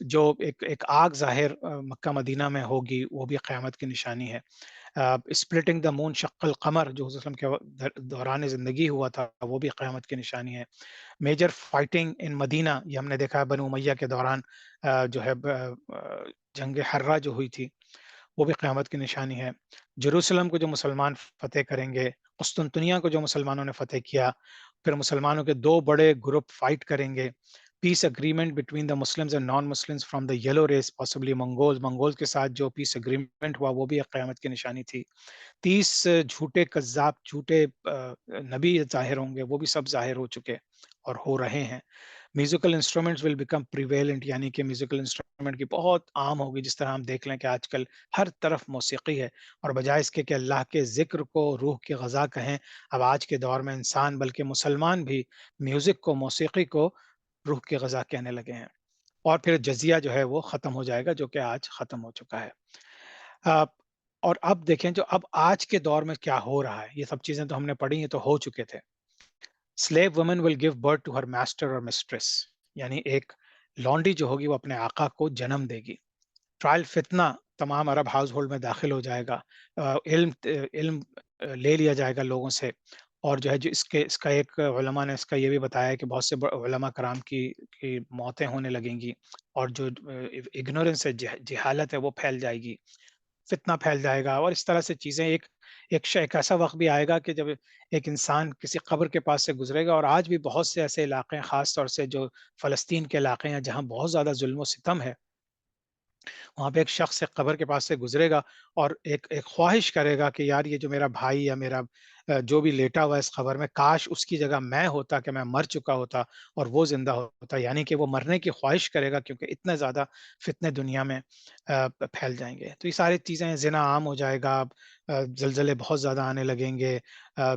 جو ایک آگ ظاہر مکہ مدینہ میں ہوگی وہ بھی قیامت کی نشانی ہے۔ اسپلٹنگ دا مون، شق القمر، جو حضور صلی اللہ علیہ وسلم کے دوران زندگی ہوا تھا وہ بھی قیامت کی نشانی ہے۔ میجر فائٹنگ ان مدینہ، یہ ہم نے دیکھا ہے بنو امیہ کے دوران جو ہے جنگ حرہ جو ہوئی تھی وہ بھی قیامت کی نشانی ہے۔ جیروسلم کو جو مسلمان فتح کریں گے، قسطنطنیہ کو جو مسلمانوں نے فتح کیا، پھر مسلمانوں کے دو بڑے گروپ فائٹ کریں گے۔ Peace agreement between the Muslims and non Muslims from the yellow race, possibly Mongol کے ساتھ جو پیس اگریمنٹ ہوا وہ بھی ایک قیامت کی نشانی تھی۔ 30 جھوٹے کذاب، جھوٹے نبی ظاہر ہوں گے، وہ بھی سب ظاہر ہو چکے اور ہو رہے ہیں۔ Musical instruments will become prevalent, یعنی کہ میوزیکل انسٹرومنٹ کی بہت عام ہوگی، جس طرح ہم دیکھ لیں کہ آج کل ہر طرف موسیقی ہے، اور بجائے اس کے کہ اللہ کے ذکر کو روح کی غذا کہیں، اب آج کے دور میں انسان بلکہ مسلمان بھی میوزک کو، موسیقی کو روح کی غذا کہنے لگے ہیں۔ اور پھر جزیہ جو ہے وہ ختم ہو جائے گا، جو کہ آج ختم ہو چکا ہے۔ آ، اور اب دیکھیں جو اب آج کے دور میں کیا ہو رہا ہے، یہ سب چیزیں تو ہم نے پڑھی ہیں، تو ہو چکے تھے۔ slave women will give birth to her master or mistress، یعنی ایک لانڈی جو ہوگی وہ اپنے آقا کو جنم دے گی۔ ٹرائل فتنہ تمام عرب ہاؤس ہولڈ میں داخل ہو جائے گا۔ علم لے لیا جائے گا لوگوں سے، اور جو ہے جو اس کا ایک علماء نے اس کا یہ بھی بتایا ہے کہ بہت سے علماء کرام کی موتیں ہونے لگیں گی، اور جو اگنورنس ہے، جہالت ہے، وہ پھیل جائے گی، فتنہ پھیل جائے گا، اور اس طرح سے چیزیں ایک ایسا وقت بھی آئے گا کہ جب ایک انسان کسی قبر کے پاس سے گزرے گا، اور آج بھی بہت سے ایسے علاقے ہیں، خاص طور سے جو فلسطین کے علاقے ہیں جہاں بہت زیادہ ظلم و ستم ہے، وہاں پہ ایک شخص ایک قبر کے پاس سے گزرے گا اور ایک خواہش کرے گا کہ یار یہ جو میرا بھائی یا میرا جو بھی لیٹا ہوا ہے اس قبر میں، کاش اس کی جگہ میں ہوتا، کہ میں مر چکا ہوتا اور وہ زندہ ہوتا، یعنی کہ وہ مرنے کی خواہش کرے گا، کیونکہ اتنے زیادہ فتنے دنیا میں پھیل جائیں گے۔ تو یہ ساری چیزیں، زنا عام ہو جائے گا، زلزلے بہت زیادہ آنے لگیں گے،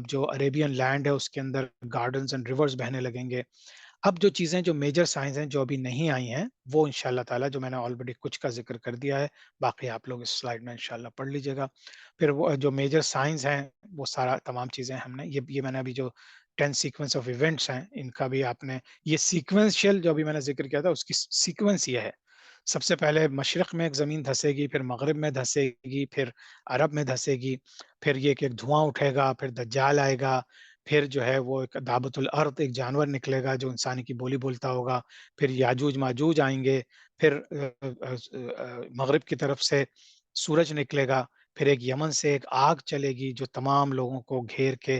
جو عریبین لینڈ ہے اس کے اندر گارڈنز اینڈ ریورز بہنے لگیں گے۔ اب جو چیزیں جو میجر سائنس ہیں جو ابھی نہیں آئی ہیں وہ انشاءاللہ تعالی جو میں نے آلریڈی کچھ کا ذکر کر دیا ہے، باقی آپ لوگ اس سلائڈ میں انشاءاللہ پڑھ لیجیے گا۔ پھر وہ جو میجر سائنس ہیں وہ سارا تمام چیزیں ہم نے یہ میں نے ابھی جو 10 سیکوینس آف ایونٹس ہیں ان کا بھی آپ نے یہ سیکوینشل جو ابھی میں نے ذکر کیا تھا اس کی سیکوینس یہ ہے۔ سب سے پہلے مشرق میں ایک زمین دھسے گی، پھر مغرب میں دھسے گی، پھر عرب میں دھسے گی، پھر یہ کہ ایک دھواں اٹھے گا، پھر دجال آئے گا، پھر جو ہے وہ ایک دابت الارض ایک جانور نکلے گا جو انسانی کی بولی بولتا ہوگا، پھر یاجوج ماجوج آئیں گے، پھر مغرب کی طرف سے سورج نکلے گا، پھر ایک یمن سے ایک آگ چلے گی جو تمام لوگوں کو گھیر کے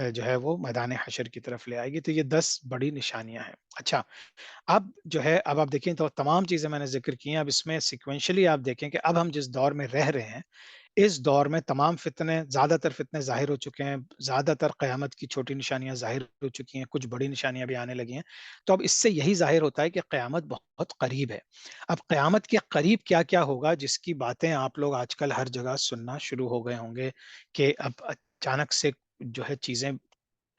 جو ہے وہ میدان حشر کی طرف لے آئے گی۔ تو یہ 10 بڑی نشانیاں ہیں۔ اچھا، اب جو ہے اب آپ دیکھیں تو تمام چیزیں میں نے ذکر کی ہیں، اب اس میں سیکوینشلی آپ دیکھیں کہ اب ہم جس دور میں رہ رہے ہیں اس دور میں تمام فتنے زیادہ تر فتنے ظاہر ہو چکے ہیں، زیادہ تر قیامت کی چھوٹی نشانیاں ظاہر ہو چکی ہیں، کچھ بڑی نشانیاں بھی آنے لگی ہیں۔ تو اب اس سے یہی ظاہر ہوتا ہے کہ قیامت بہت قریب ہے۔ اب قیامت کے قریب کیا کیا ہوگا جس کی باتیں آپ لوگ آج کل ہر جگہ سننا شروع ہو گئے ہوں گے کہ اب اچانک سے جو ہے چیزیں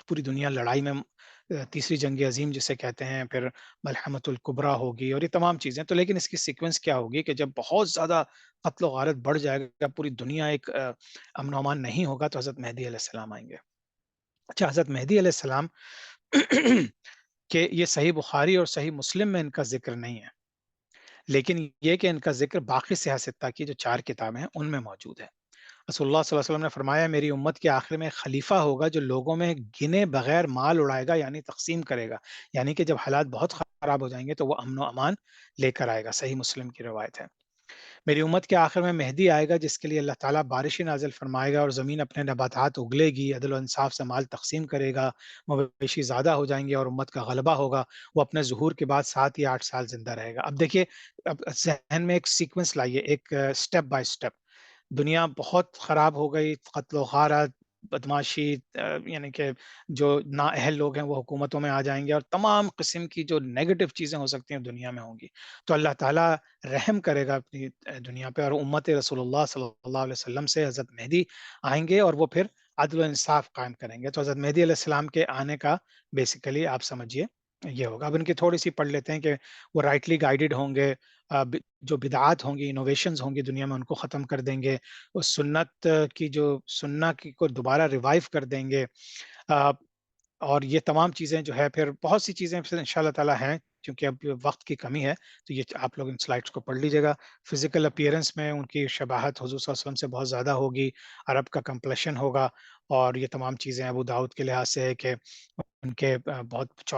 پوری دنیا لڑائی میں تیسری جنگ عظیم جسے کہتے ہیں، پھر ملحمۃ الکبریٰ ہوگی اور یہ تمام چیزیں تو، لیکن اس کی سیکوینس کیا ہوگی کہ جب بہت زیادہ قتل و غارت بڑھ جائے گا، پوری دنیا ایک امن و امان نہیں ہوگا تو حضرت مہدی علیہ السلام آئیں گے۔ اچھا، حضرت مہدی علیہ السلام کہ یہ صحیح بخاری اور صحیح مسلم میں ان کا ذکر نہیں ہے، لیکن یہ کہ ان کا ذکر باقی سیاہ ستہ کی جو 4 کتابیں ہیں ان میں موجود ہے۔ رسول اللہ صلی اللہ علیہ وسلم نے فرمایا میری امت کے آخر میں ایک خلیفہ ہوگا جو لوگوں میں گنے بغیر مال اڑائے گا، یعنی تقسیم کرے گا، یعنی کہ جب حالات بہت خراب ہو جائیں گے تو وہ امن و امان لے کر آئے گا۔ صحیح مسلم کی روایت ہے۔ میری امت کے آخر میں مہدی آئے گا جس کے لیے اللہ تعالیٰ بارشیں نازل فرمائے گا اور زمین اپنے نباتات اگلے گی، عدل و انصاف سے مال تقسیم کرے گا، مویشی زیادہ ہو جائیں گے اور امت کا غلبہ ہوگا۔ وہ اپنے ظہور کے بعد 7 یا 8 سال زندہ رہے گا۔ اب دیکھیے، اب ذہن میں ایک سیکوینس لائیے، ایک سٹیپ بائی سٹیپ۔ دنیا بہت خراب ہو گئی، قتل و غارت، بدماشی، یعنی کہ جو نااہل لوگ ہیں وہ حکومتوں میں آ جائیں گے اور تمام قسم کی جو نیگیٹو چیزیں ہو سکتی ہیں دنیا میں ہوں گی۔ تو اللہ تعالیٰ رحم کرے گا اپنی دنیا پہ، اور امت رسول اللہ صلی اللہ علیہ وسلم سے حضرت مہدی آئیں گے اور وہ پھر عدل و انصاف قائم کریں گے۔ تو حضرت مہدی علیہ السلام کے آنے کا بیسیکلی آپ سمجھیے یہ ہوگا۔ اب ان کی تھوڑی سی پڑھ لیتے ہیں کہ وہ رائٹلی گائیڈڈ ہوں گے، جو بدعات ہوں گی، انوویشنز ہوں گی دنیا میں ان کو ختم کر دیں گے، اس سنت کی جو سننا کی کو دوبارہ ریوائیو کر دیں گے، اور یہ تمام چیزیں جو ہے پھر بہت سی چیزیں پھر انشاءاللہ تعالی ہیں، کیونکہ اب وقت کی کمی ہے تو یہ آپ لوگ ان سلائڈس کو پڑھ لیجیے گا۔ فزیکل اپیئرنس میں ان کی شباہت حضور صلی اللہ علیہ وسلم سے بہت زیادہ ہوگی، عرب کا کمپلیشن ہوگا، اور یہ تمام چیزیں ابو داؤد کے لحاظ سے ہے کہ ان کے بہت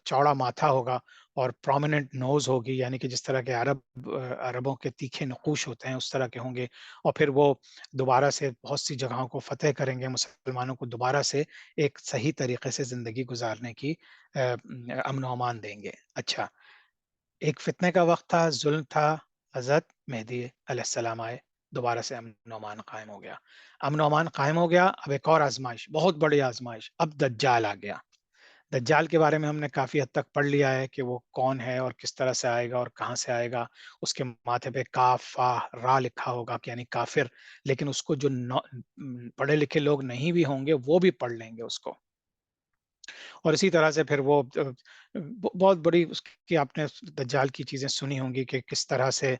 چوڑا ماتھا ہوگا اور پرومیننٹ نوز ہوگی، یعنی کہ جس طرح کے عربوں کے تیکھے نقوش ہوتے ہیں اس طرح کے ہوں گے، اور پھر وہ دوبارہ سے بہت سی جگہوں کو فتح کریں گے، مسلمانوں کو دوبارہ سے ایک صحیح طریقے سے زندگی گزارنے کی امن و امان دیں گے۔ اچھا، ایک فتنے کا وقت تھا، ظلم تھا، حضرت مہدی علیہ السلام آئے، دوبارہ سے امن و امان قائم ہو گیا۔ امن و امان قائم ہو گیا، اب ایک اور آزمائش، بہت بڑی آزمائش، اب دجال آ گیا۔ دجال کے بارے میں ہم نے کافی حد تک پڑھ لیا ہے کہ وہ کون ہے اور کس طرح سے آئے گا اور کہاں سے آئے گا۔ اس کے ماتھے پہ کاف فا را لکھا ہوگا یعنی کافر، لیکن اس کو جو پڑھے لکھے لوگ نہیں بھی ہوں گے وہ بھی پڑھ لیں گے اس کو، اور اسی طرح سے پھر وہ بہت بڑی اس کی آپ نے دجال کی چیزیں سنی ہوں گی کہ کس طرح سے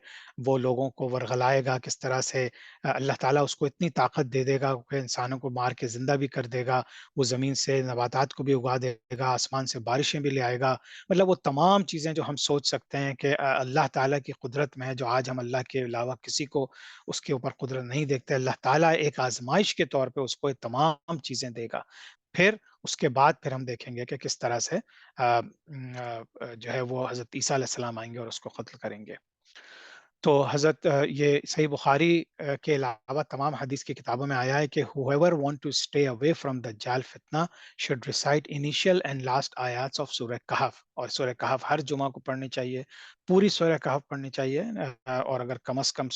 وہ لوگوں کو ورغلائے گا، کس طرح سے اللہ تعالیٰ اس کو اتنی طاقت دے دے گا کہ انسانوں کو مار کے زندہ بھی کر دے گا، وہ زمین سے نباتات کو بھی اگا دے گا، آسمان سے بارشیں بھی لے آئے گا، مطلب وہ تمام چیزیں جو ہم سوچ سکتے ہیں کہ اللہ تعالیٰ کی قدرت میں ہے، جو آج ہم اللہ کے علاوہ کسی کو اس کے اوپر قدرت نہیں دیکھتے، اللہ تعالیٰ ایک آزمائش کے طور پہ اس کو یہ تمام چیزیں دے گا۔ پھر اس کے بعد پھر ہم دیکھیں گے کہ کس طرح سے جو ہے وہ حضرت عیسیٰ علیہ السلام آئیں گے اور اس کو قتل کریں گے۔ تو حضرت یہ صحیح بخاری کے علاوہ تمام حدیث کی کتابوں میں آیا ہے کہ whoever want to stay away from دجال فتنہ should recite initial and last آیات of سورہ کہف، اور سورہ کہف ہر جمعہ کو پڑھنی چاہیے، پوری سورہ کہف پڑھنی چاہیے، اور اگر کم از کم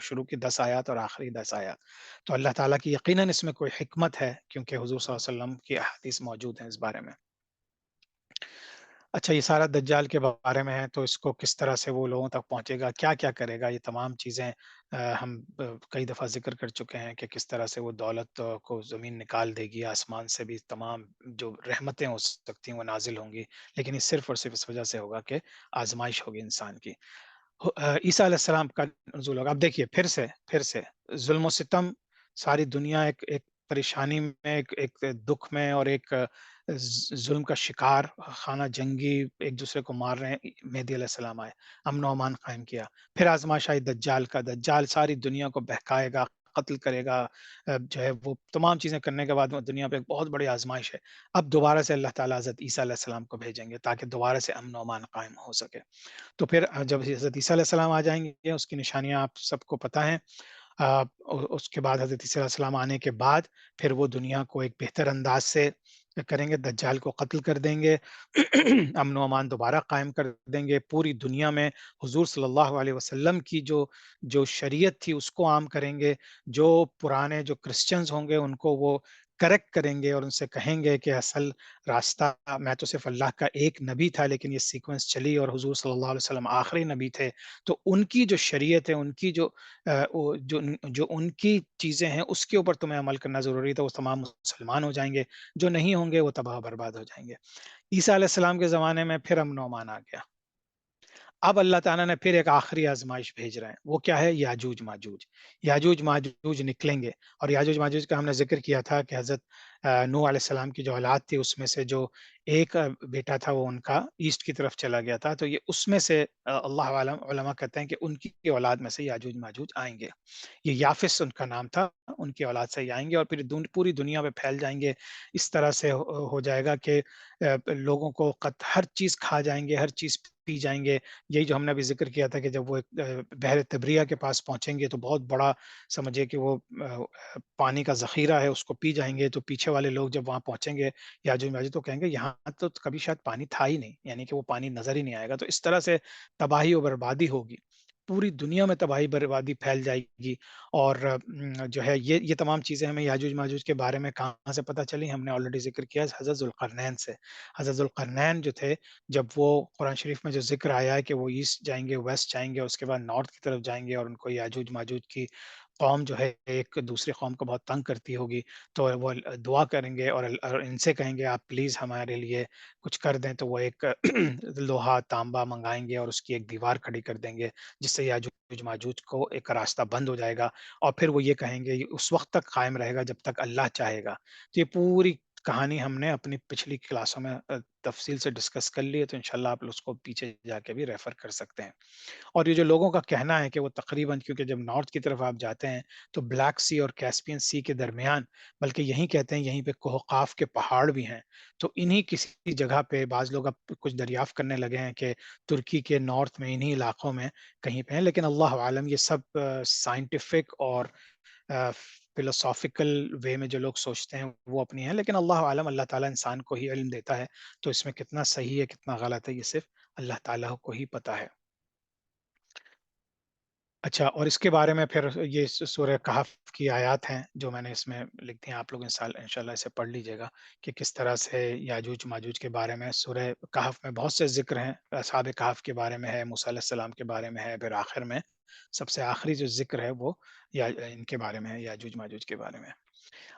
شروع کی 10 آیات اور آخری 10 آیات، تو اللہ تعالیٰ کی یقیناً اس میں کوئی حکمت ہے، کیونکہ حضور صلی اللہ علیہ وسلم کی احادیث موجود ہیں اس بارے میں۔ اچھا، یہ سارا دجال کے بارے میں ہے، تو اس کو کس طرح سے وہ لوگوں تک پہنچے گا، کیا-کیا کرے گا، یہ تمام چیزیں ہم کئی دفعہ ذکر کر چکے ہیں کہ کس طرح سے وہ دولت کو زمین نکال دے گی، آسمان سے بھی تمام جو رحمتیں ہو سکتی ہیں وہ نازل ہوں گی، لیکن یہ صرف اور صرف اس وجہ سے ہوگا کہ آزمائش ہوگی انسان کی۔ عیسیٰ علیہ السلام کا نزول ہوگا۔ اب دیکھیے پھر سے ظلم و ستم، ساری دنیا ایک ایک پریشانی میں، ایک دکھ میں، اور ایک ظلم کا شکار، خانہ جنگی ایک دوسرے کو مار رہے ہیں۔ مہدی علیہ السلام آئے، امن و امان قائم کیا۔ پھر آزمائش آئی دجال کا، دجال ساری دنیا کو بہکائے گا، قتل کرے گا، جو ہے وہ تمام چیزیں کرنے کے بعد وہ دنیا پہ ایک بہت بڑی آزمائش ہے۔ اب دوبارہ سے اللہ تعالیٰ حضرت عیسیٰ علیہ السلام کو بھیجیں گے تاکہ دوبارہ سے امن و امان قائم ہو سکے۔ تو پھر جب حضرت عیسیٰ علیہ السلام آ جائیں گے، اس کی نشانیاں آپ سب کو پتہ ہیں۔ اس کے بعد حضرت عیسیٰ علیہ السلام آنے کے بعد پھر وہ دنیا کو ایک بہتر انداز سے کریں گے، دجال کو قتل کر دیں گے، امن و امان دوبارہ قائم کر دیں گے، پوری دنیا میں حضور صلی اللہ علیہ وسلم کی جو شریعت تھی اس کو عام کریں گے، جو پرانے جو کرسچنز ہوں گے ان کو وہ کریکٹ کریں گے اور ان سے کہیں گے کہ اصل راستہ، میں تو صرف اللہ کا ایک نبی تھا لیکن یہ سیکوینس چلی اور حضور صلی اللہ علیہ وسلم آخری نبی تھے، تو ان کی جو شریعت ہے، ان کی جو ان کی چیزیں ہیں اس کے اوپر تمہیں عمل کرنا ضروری تھا، وہ تمام مسلمان ہو جائیں گے، جو نہیں ہوں گے وہ تباہ و برباد ہو جائیں گے۔ عیسیٰ علیہ السلام کے زمانے میں پھر امن و امان آ گیا۔ اب اللہ تعالیٰ نے پھر ایک آخری آزمائش بھیج رہے ہیں، وہ کیا ہے؟ یاجوج ماجوج۔ یاجوج ماجوج نکلیں گے، اور یاجوج ماجوج کا ہم نے ذکر کیا تھا کہ حضرت نوح علیہ السلام کی جو اولاد تھی اس میں سے جو ایک بیٹا تھا وہ ان کا ایسٹ کی طرف چلا گیا تھا، تو یہ اس میں سے اللہ عالم علماء کہتے ہیں کہ ان کی اولاد میں سے یاجوج ماجوج آئیں گے۔ یہ یافس ان کا نام تھا، ان کی اولاد سے ہی آئیں گے اور پھر پوری دنیا میں پھیل جائیں گے۔ اس طرح سے ہو جائے گا کہ لوگوں کو ہر چیز کھا جائیں گے، ہر چیز پی جائیں گے۔ یہی جو ہم نے ابھی ذکر کیا تھا کہ جب وہ بحر تبریہ کے پاس پہنچیں گے تو بہت بڑا سمجھے کہ وہ پانی کا ذخیرہ ہے، اس کو پی جائیں گے، تو پیچھے والے لوگ جب وہاں پہنچیں گے یاجوج ماجوج تو کہیں گے یہاں تو کبھی شاید پانی تھا ہی نہیں، یعنی کہ وہ پانی نظر ہی نہیں آئے گا۔ تو اس طرح سے تباہی و بربادی ہوگی، پوری دنیا میں تباہی بربادی پھیل جائے گی۔ اور جو ہے یہ تمام چیزیں ہمیں یاجوج ماجوج کے بارے میں کہاں سے پتہ چلی؟ ہم نے آلریڈی ذکر کیا حضرت ذوالقرنین سے۔ حضرت ذوالقرنین جو تھے، جب وہ قرآن شریف میں جو ذکر آیا ہے کہ وہ ایسٹ جائیں گے، ویسٹ جائیں گے، اس کے بعد نارتھ کی طرف جائیں گے، اور ان کو یاجوج ماجوج کی قوم جو ہے ایک دوسری قوم کو بہت تنگ کرتی ہوگی، تو وہ دعا کریں گے اور ان سے کہیں گے آپ پلیز ہمارے لیے کچھ کر دیں، تو وہ ایک لوہا تانبا منگائیں گے اور اس کی ایک دیوار کھڑی کر دیں گے، جس سے یاجوج ماجوج کو ایک راستہ بند ہو جائے گا، اور پھر وہ یہ کہیں گے یہ اس وقت تک قائم رہے گا جب تک اللہ چاہے گا۔ تو یہ پوری کہانی ہم نے اپنی پچھلی کلاسوں میں تفصیل سے ڈسکس کر لی ہے، تو انشاءاللہ آپ اس کو پیچھے جا کے بھی ریفر کر سکتے ہیں۔ اور یہ جو لوگوں کا کہنا ہے کہ وہ تقریباً، کیونکہ جب نارتھ کی طرف آپ جاتے ہیں تو بلیک سی اور کیسپین سی کے درمیان، بلکہ یہیں کہتے ہیں یہیں پہ کوہ قاف کے پہاڑ بھی ہیں، تو انہی کسی جگہ پہ بعض لوگ اب کچھ دریافت کرنے لگے ہیں کہ ترکی کے نارتھ میں انہی علاقوں میں کہیں پہ ہیں، لیکن اللہ عالم یہ سب سائنٹیفک اور فلسافیکل وے میں جو لوگ سوچتے ہیں وہ اپنی ہیں، لیکن اللہ عالم، اللہ تعالیٰ انسان کو ہی علم دیتا ہے، تو اس میں کتنا صحیح ہے کتنا غلط ہے یہ صرف اللہ تعالیٰ کو ہی پتہ ہے۔ اچھا، اور اس کے بارے میں پھر یہ سورہ کہف کی آیات ہیں جو میں نے اس میں لکھ دی ہیں، آپ لوگ انشاءاللہ اسے پڑھ لیجیے گا کہ کس طرح سے یاجوج ماجوج کے بارے میں سورہ کہف میں بہت سے ذکر ہیں، اصحاب کہف کے بارے میں ہے، موسیٰ علیہ السلام کے بارے میں ہے، پھر آخر میں سب سے آخری جو ذکر ہے وہ ان کے بارے میں ہے، یاجوج ماجوج کے بارے میں۔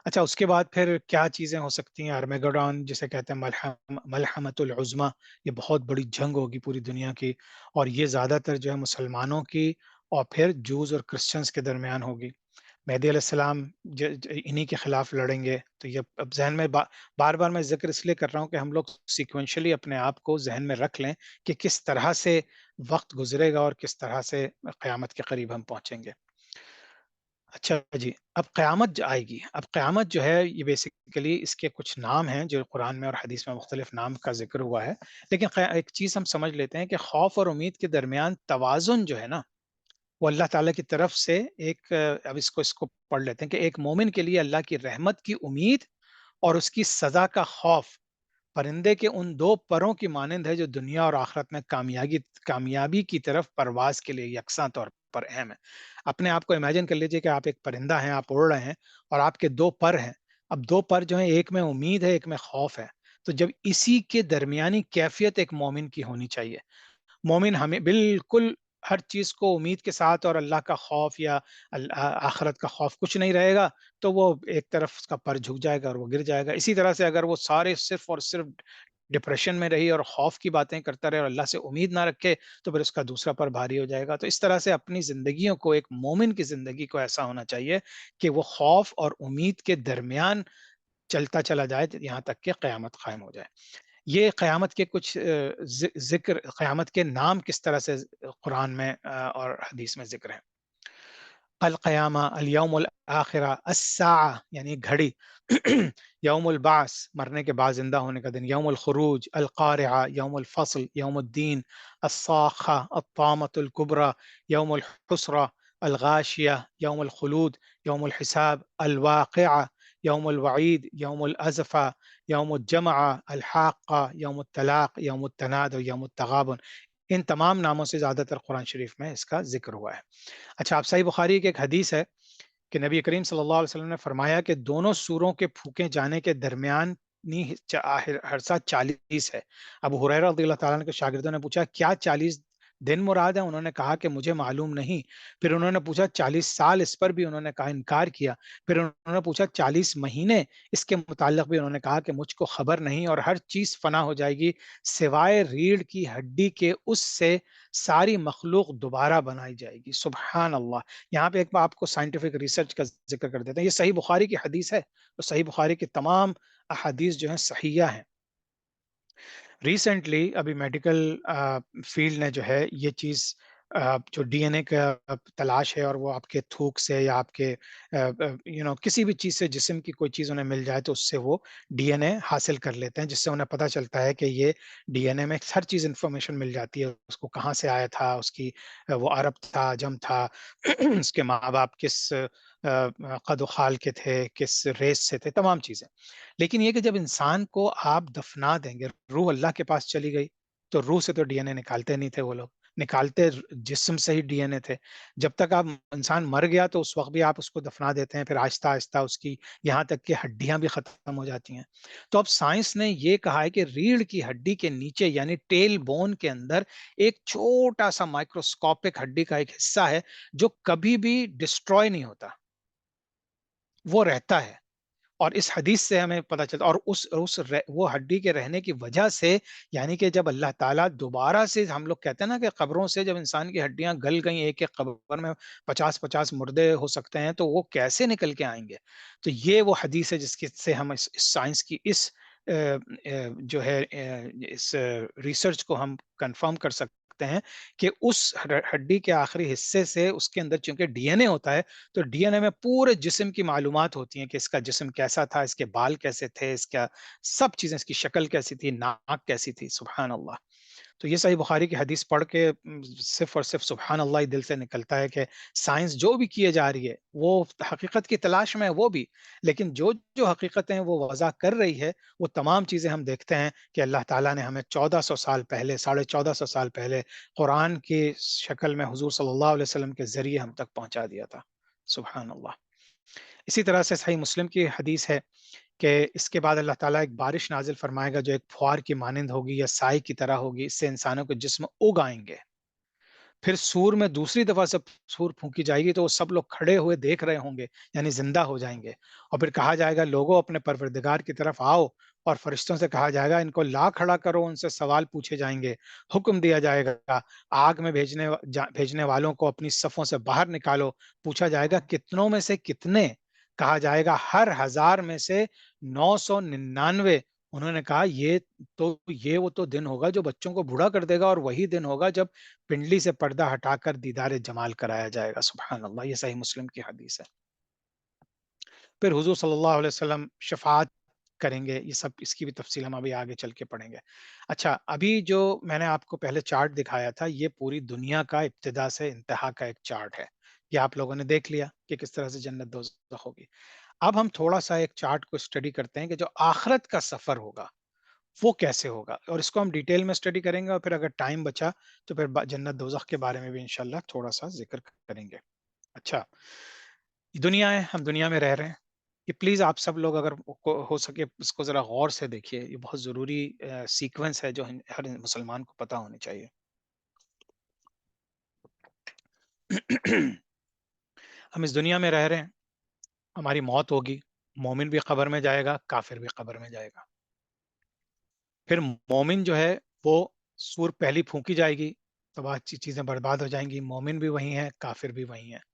اچھا، اس کے بعد پھر کیا چیزیں ہو سکتی ہیں؟ ارمیگڈون جسے کہتے ہیں، ملحمۃ العظمیٰ، یہ بہت بڑی جنگ ہوگی پوری دنیا کی، اور یہ زیادہ تر جو ہے مسلمانوں کی اور پھر جوز اور کرسچنز کے درمیان ہوگی۔ مہدی علیہ السلام انہی کے خلاف لڑیں گے، تو یہ اب ذہن میں بار بار میں ذکر اس لیے کر رہا ہوں کہ ہم لوگ سیکوینشلی اپنے آپ کو ذہن میں رکھ لیں کہ کس طرح سے وقت گزرے گا اور کس طرح سے قیامت کے قریب ہم پہنچیں گے۔ اچھا جی، اب قیامت جو آئے گی، اب قیامت جو ہے یہ بیسیکلی اس کے کچھ نام ہیں جو قرآن میں اور حدیث میں مختلف نام کا ذکر ہوا ہے، لیکن ایک چیز ہم سمجھ لیتے ہیں کہ خوف اور امید کے درمیان توازن جو ہے نا، وہ اللہ تعالیٰ کی طرف سے ایک اب اس کو پڑھ لیتے ہیں کہ ایک مومن کے لیے اللہ کی رحمت کی امید اور اس کی سزا کا خوف پرندے کے ان دو پروں کی مانند ہے جو دنیا اور آخرت میں کامیابی کی طرف پرواز کے لیے یکساں طور پر اہم ہے۔ اپنے آپ کو امیجن کر لیجئے کہ آپ ایک پرندہ ہیں، آپ اڑ رہے ہیں اور آپ کے دو پر ہیں۔ اب دو پر جو ہیں، ایک میں امید ہے، ایک میں خوف ہے۔ تو جب اسی کے درمیانی کیفیت ایک مومن کی ہونی چاہیے، مومن ہمیں بالکل ہر چیز کو امید کے ساتھ اور اللہ کا خوف یا آخرت کا خوف کچھ نہیں رہے گا، تو وہ ایک طرف اس کا پر جھک جائے گا اور وہ گر جائے گا۔ اسی طرح سے اگر وہ سارے صرف اور صرف ڈپریشن میں رہی اور خوف کی باتیں کرتا رہے اور اللہ سے امید نہ رکھے، تو پھر اس کا دوسرا پر بھاری ہو جائے گا۔ تو اس طرح سے اپنی زندگیوں کو، ایک مومن کی زندگی کو ایسا ہونا چاہیے کہ وہ خوف اور امید کے درمیان چلتا چلا جائے یہاں تک کہ قیامت قائم ہو جائے۔ یہ قیامت کے کچھ ذکر، قیامت کے نام کس طرح سے قرآن میں اور حدیث میں ذکر ہے۔ القیامہ، الیوم الآخرہ، الساعہ یعنی گھڑی، یوم البعث مرنے کے بعد زندہ ہونے کا دن، یوم الخروج، القارعہ، یوم الفصل، یوم الدین، الصاخہ، الطامۃ الکبریٰ، یوم الحسرہ، الغاشیہ، یوم الخلود، یوم الحساب، الواقعہ، یوم الوعید، یوم الازفہ، یوم الجمعہ، الحاقہ، یوم الطلاق، یوم التناد اور یوم التغابن۔ ان تمام ناموں سے زیادہ تر قرآن شریف میں اس کا ذکر ہوا ہے۔ اچھا، آپ صحیح بخاری کی ایک حدیث ہے کہ نبی کریم صلی اللہ علیہ وسلم نے فرمایا کہ دونوں سوروں کے پھونکے جانے کے درمیان عرصہ 40 ہے۔ ابو ہریرہ رضی اللہ تعالیٰ عنہ کے شاگردوں نے پوچھا کیا 40 دن مراد ہے؟ انہوں نے کہا کہ مجھے معلوم نہیں۔ پھر انہوں نے پوچھا 40 سال؟ اس پر بھی انہوں نے کہا، انکار کیا۔ پھر انہوں نے پوچھا 40 مہینے؟ اس کے متعلق بھی انہوں نے کہا کہ مجھ کو خبر نہیں، اور ہر چیز فنا ہو جائے گی سوائے ریڑھ کی ہڈی کے، اس سے ساری مخلوق دوبارہ بنائی جائے گی۔ سبحان اللہ۔ یہاں پہ ایک بار آپ کو سائنٹیفک ریسرچ کا ذکر کر دیتے ہیں، یہ صحیح بخاری کی حدیث ہے، تو صحیح بخاری کی تمام احادیث جو ہیں صحیحہ ہیں۔ ریسنٹلی ابھی میڈیکل فیلڈ نے جو ہے یہ چیز، جو ڈی این اے کا تلاش ہے، اور وہ آپ کے تھوک سے یا آپ کے کسی بھی چیز سے، جسم کی کوئی چیز انہیں مل جائے تو اس سے وہ ڈی این اے حاصل کر لیتے ہیں، جس سے انہیں پتہ چلتا ہے کہ یہ ڈی این اے میں ہر چیز انفارمیشن مل جاتی ہے، اس کو کہاں سے آیا تھا، اس کی وہ عرب تھا، عجم تھا، اس کے ماں باپ کس قد و خال کے تھے، کس ریس سے تھے، تمام چیزیں۔ لیکن یہ کہ جب انسان کو آپ دفنا دیں گے، روح اللہ کے پاس چلی گئی، تو روح سے تو ڈی این اے نکالتے نہیں تھے وہ لوگ، نکالتے جسم سے ہی ڈی این اے تھے۔ جب تک آپ انسان مر گیا تو اس وقت بھی آپ اس کو دفنا دیتے ہیں، پھر آہستہ آہستہ اس کی یہاں تک کہ ہڈیاں بھی ختم ہو جاتی ہیں۔ تو اب سائنس نے یہ کہا ہے کہ ریڑھ کی ہڈی کے نیچے یعنی ٹیل بون کے اندر ایک چھوٹا سا مائکروسکوپک ہڈی کا ایک حصہ ہے جو کبھی بھی ڈسٹروائے نہیں ہوتا، وہ رہتا ہے۔ اور اس حدیث سے ہمیں پتہ چلتا، اور وہ ہڈی کے رہنے کی وجہ سے، یعنی کہ جب اللہ تعالیٰ دوبارہ سے، ہم لوگ کہتے ہیں نا کہ قبروں سے جب انسان کی ہڈیاں گل گئیں، ایک ایک قبر میں 50 مردے ہو سکتے ہیں، تو وہ کیسے نکل کے آئیں گے؟ تو یہ وہ حدیث ہے جس کی سے ہم اس سائنس کی اس جو ہے اس ریسرچ کو ہم کنفرم کر سکتے ہیں کہ اس ہڈی کے آخری حصے سے، اس کے اندر چونکہ ڈی این اے ہوتا ہے، تو ڈی این اے میں پورے جسم کی معلومات ہوتی ہیں کہ اس کا جسم کیسا تھا، اس کے بال کیسے تھے، اس کا سب چیزیں، اس کی شکل کیسی تھی، ناک کیسی تھی۔ سبحان اللہ۔ تو یہ صحیح بخاری کی حدیث پڑھ کے صرف اور صرف سبحان اللہ ہی دل سے نکلتا ہے کہ سائنس جو بھی کیے جا رہی ہے وہ حقیقت کی تلاش میں ہے وہ بھی، لیکن جو جو حقیقتیں وہ وضع کر رہی ہے، وہ تمام چیزیں ہم دیکھتے ہیں کہ اللہ تعالیٰ نے ہمیں 1400 سال پہلے، 1450 سال پہلے قرآن کی شکل میں حضور صلی اللہ علیہ وسلم کے ذریعے ہم تک پہنچا دیا تھا۔ سبحان اللہ۔ اسی طرح سے صحیح مسلم کی حدیث ہے کہ اس کے بعد اللہ تعالیٰ ایک بارش نازل فرمائے گا جو ایک پھوار کی مانند ہوگی یا سائے کی طرح ہوگی، اس سے انسانوں کے جسم اگ آئیں گے۔ پھر سور میں دوسری دفعہ سے سور پھونکی جائے گی تو وہ سب لوگ کھڑے ہوئے دیکھ رہے ہوں گے، یعنی زندہ ہو جائیں گے، اور پھر کہا جائے گا لوگوں اپنے پروردگار کی طرف آؤ، اور فرشتوں سے کہا جائے گا ان کو لا کھڑا کرو، ان سے سوال پوچھے جائیں گے، حکم دیا جائے گا آگ میں بھیجنے والوں کو اپنی صفوں سے باہر نکالو، پوچھا جائے گا کتنوں میں سے کتنے، کہا جائے گا ہر 1000 میں سے 999۔ انہوں نے کہا یہ وہ تو دن ہوگا جو بچوں کو بوڑھا کر دے گا، اور وہی دن ہوگا جب پنڈلی سے پردہ ہٹا کر دیدار جمال کرایا جائے گا۔ سبحان اللہ۔ یہ صحیح مسلم کی حدیث ہے۔ پھر حضور صلی اللہ علیہ وسلم شفاعت کریں گے، یہ سب اس کی بھی تفصیل ہم ابھی آگے چل کے پڑھیں گے۔ اچھا، ابھی جو میں نے آپ کو پہلے چارٹ دکھایا تھا، یہ پوری دنیا کا ابتدا سے انتہا کا ایک چارٹ ہے، یہ آپ لوگوں نے دیکھ لیا کہ کس طرح سے جنت دوزخ ہوگی۔ اب ہم تھوڑا سا ایک چارٹ کو اسٹڈی کرتے ہیں کہ جو آخرت کا سفر ہوگا وہ کیسے ہوگا، اور اس کو ہم ڈیٹیل میں اسٹڈی کریں گے، اور پھر اگر ٹائم بچا تو پھر جنت دوزخ کے بارے میں بھی انشاءاللہ تھوڑا سا ذکر کریں گے۔ اچھا، دنیا ہے، ہم دنیا میں رہ رہے ہیں، یہ پلیز آپ سب لوگ اگر ہو سکے اس کو ذرا غور سے دیکھیے، یہ بہت ضروری سیکوینس ہے جو ہر مسلمان کو پتہ ہونی چاہیے۔ ہم اس دنیا میں رہ رہے ہیں، ہماری موت ہوگی، مومن بھی قبر میں جائے گا، کافر بھی قبر میں جائے گا۔ پھر مومن جو ہے وہ سور پہلی پھونکی جائے گی، تو بعد چیزیں برباد ہو جائیں گی، مومن بھی وہی ہیں، کافر بھی وہی ہیں۔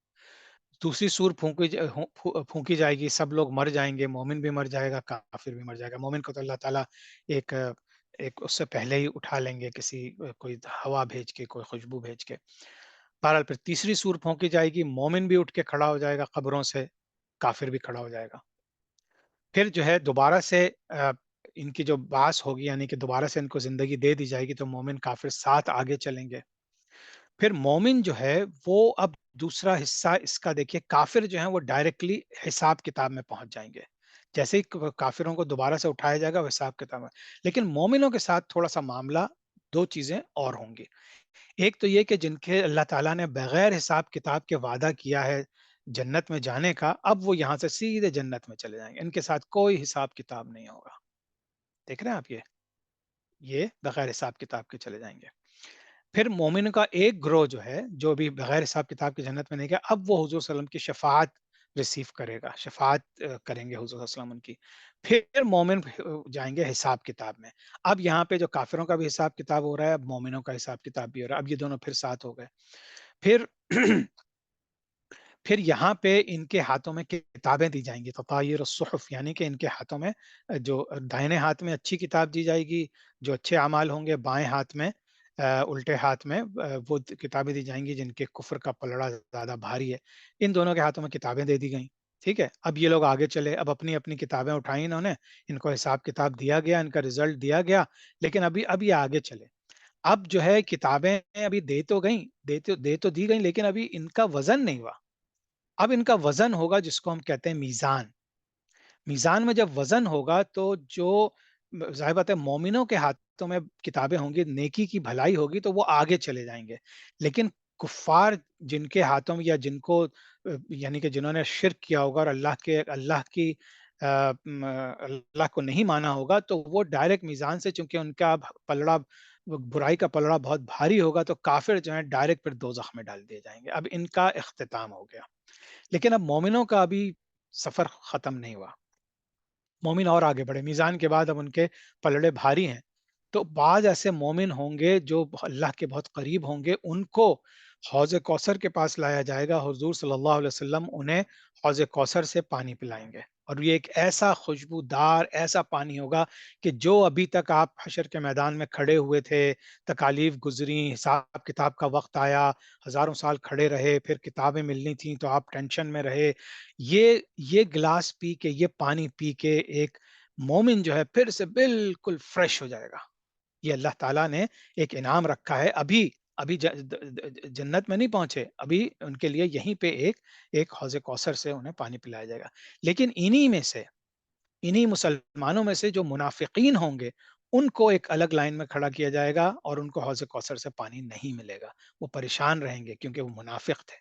دوسری سور پھونکی جائے گی، سب لوگ مر جائیں گے، مومن بھی مر جائے گا، کافر بھی مر جائے گا۔ مومن کو تو اللہ تعالیٰ ایک ایک اس سے پہلے ہی اٹھا لیں گے، کسی کوئی ہوا بھیج کے، کوئی خوشبو بھیج کے۔ بہرحال پھر تیسری سور پھونکی جائے گی، مومن بھی اٹھ کے کھڑا ہو جائے گا قبروں سے، کافر بھی کھڑا ہو جائے گا۔ پھر جو ہے دوبارہ سے ان کی جو باس ہوگی، یعنی کہ دوبارہ سے ان کو زندگی دے دی جائے گی، تو مومن کافر ساتھ آگے چلیں گے۔ پھر مومن جو ہے وہ اب دوسرا حصہ اس کا دیکھیے، کافر جو ہیں وہ ڈائریکٹلی حساب کتاب میں پہنچ جائیں گے، جیسے ہی کافروں کو دوبارہ سے اٹھایا جائے گا وہ حساب کتاب میں۔ لیکن مومنوں کے ساتھ تھوڑا سا معاملہ، دو چیزیں اور ہوں گی۔ ایک تو یہ کہ جن کے اللہ تعالیٰ نے بغیر حساب کتاب کے وعدہ کیا ہے جنت میں جانے کا، اب وہ یہاں سے سیدھے جنت میں چلے جائیں گے، ان کے ساتھ کوئی حساب کتاب نہیں ہوگا۔ دیکھ رہے ہیں آپ، یہ بغیر حساب کتاب کے چلے جائیں گے۔ پھر مومن کا ایک گروہ جو ہے، جو بھی بغیر حساب کتاب کی جنت میں نہیں گیا، اب وہ حضور صلی اللہ علیہ وسلم کی شفاعت ریسیو کرے گا، شفاعت کریں گے حضور صلی اللہ علیہ وسلم ان کی۔ پھر مومن جائیں گے حساب کتاب میں۔ اب یہاں پہ جو کافروں کا بھی حساب کتاب ہو رہا ہے، اب مومنوں کا حساب کتاب بھی ہو رہا ہے، اب یہ دونوں پھر ساتھ ہو گئے۔ پھر پھر یہاں پہ ان کے ہاتھوں میں کتابیں دی جائیں گی، تطایر الصحف، یعنی کہ ان کے ہاتھوں میں جو دائیں ہاتھ میں اچھی کتاب دی جائے گی، جو اچھے اعمال ہوں گے، بائیں ہاتھ میں الٹے ہاتھ میں وہ کتابیں دی جائیں گی جن کے کفر کا پلڑا زیادہ بھاری ہے۔ ان دونوں کے ہاتھوں میں کتابیں دے دی گئیں، ٹھیک ہے۔ اب یہ لوگ آگے چلے، اب اپنی اپنی کتابیں اٹھائیں انہوں نے، ان کو حساب کتاب دیا گیا، ان کا رزلٹ دیا گیا، لیکن اب یہ آگے چلے۔ اب جو ہے کتابیں ابھی دے تو گئیں، دے تو دی گئیں، لیکن ابھی ان کا وزن نہیں ہوا۔ اب ان کا وزن ہوگا جس کو ہم کہتے ہیں میزان۔ میزان میں جب وزن ہوگا تو جو ظاہر بات ہے مومنوں کے ہاتھوں میں کتابیں ہوں گی، نیکی کی بھلائی ہوگی تو وہ آگے چلے جائیں گے۔ لیکن کفار جن کے ہاتھوں میں، یا جن کو یعنی کہ جنہوں نے شرک کیا ہوگا اور اللہ کو نہیں مانا ہوگا، تو وہ ڈائریکٹ میزان سے، چونکہ ان کا پلڑا، برائی کا پلڑا بہت بھاری ہوگا، تو کافر جو ہیں ڈائریکٹ پھر دوزخ میں ڈال دیے جائیں گے۔ اب ان کا اختتام ہو گیا۔ لیکن اب مومنوں کا ابھی سفر ختم نہیں ہوا، مومن اور آگے بڑھے، میزان کے بعد اب ان کے پلڑے بھاری ہیں۔ تو بعض ایسے مومن ہوں گے جو اللہ کے بہت قریب ہوں گے، ان کو حوض کوثر کے پاس لایا جائے گا، حضور صلی اللہ علیہ وسلم انہیں حوض کوثر سے پانی پلائیں گے، اور یہ ایک ایسا خوشبودار ایسا پانی ہوگا کہ جو ابھی تک آپ حشر کے میدان میں کھڑے ہوئے تھے، تکالیف گزری، حساب کتاب کا وقت آیا، ہزاروں سال کھڑے رہے، پھر کتابیں ملنی تھیں تو آپ ٹینشن میں رہے، یہ گلاس پی کے، یہ پانی پی کے ایک مومن جو ہے پھر سے بالکل فریش ہو جائے گا۔ یہ اللہ تعالیٰ نے ایک انعام رکھا ہے۔ ابھی جنت میں نہیں پہنچے، ابھی ان کے لیے یہیں پہ ایک حوض کوثر سے انہیں پانی پلایا جائے گا۔ لیکن انہی مسلمانوں میں سے جو منافقین ہوں گے، ان کو ایک الگ لائن میں کھڑا کیا جائے گا، اور ان کو حوض کوثر سے پانی نہیں ملے گا، وہ پریشان رہیں گے کیونکہ وہ منافق تھے۔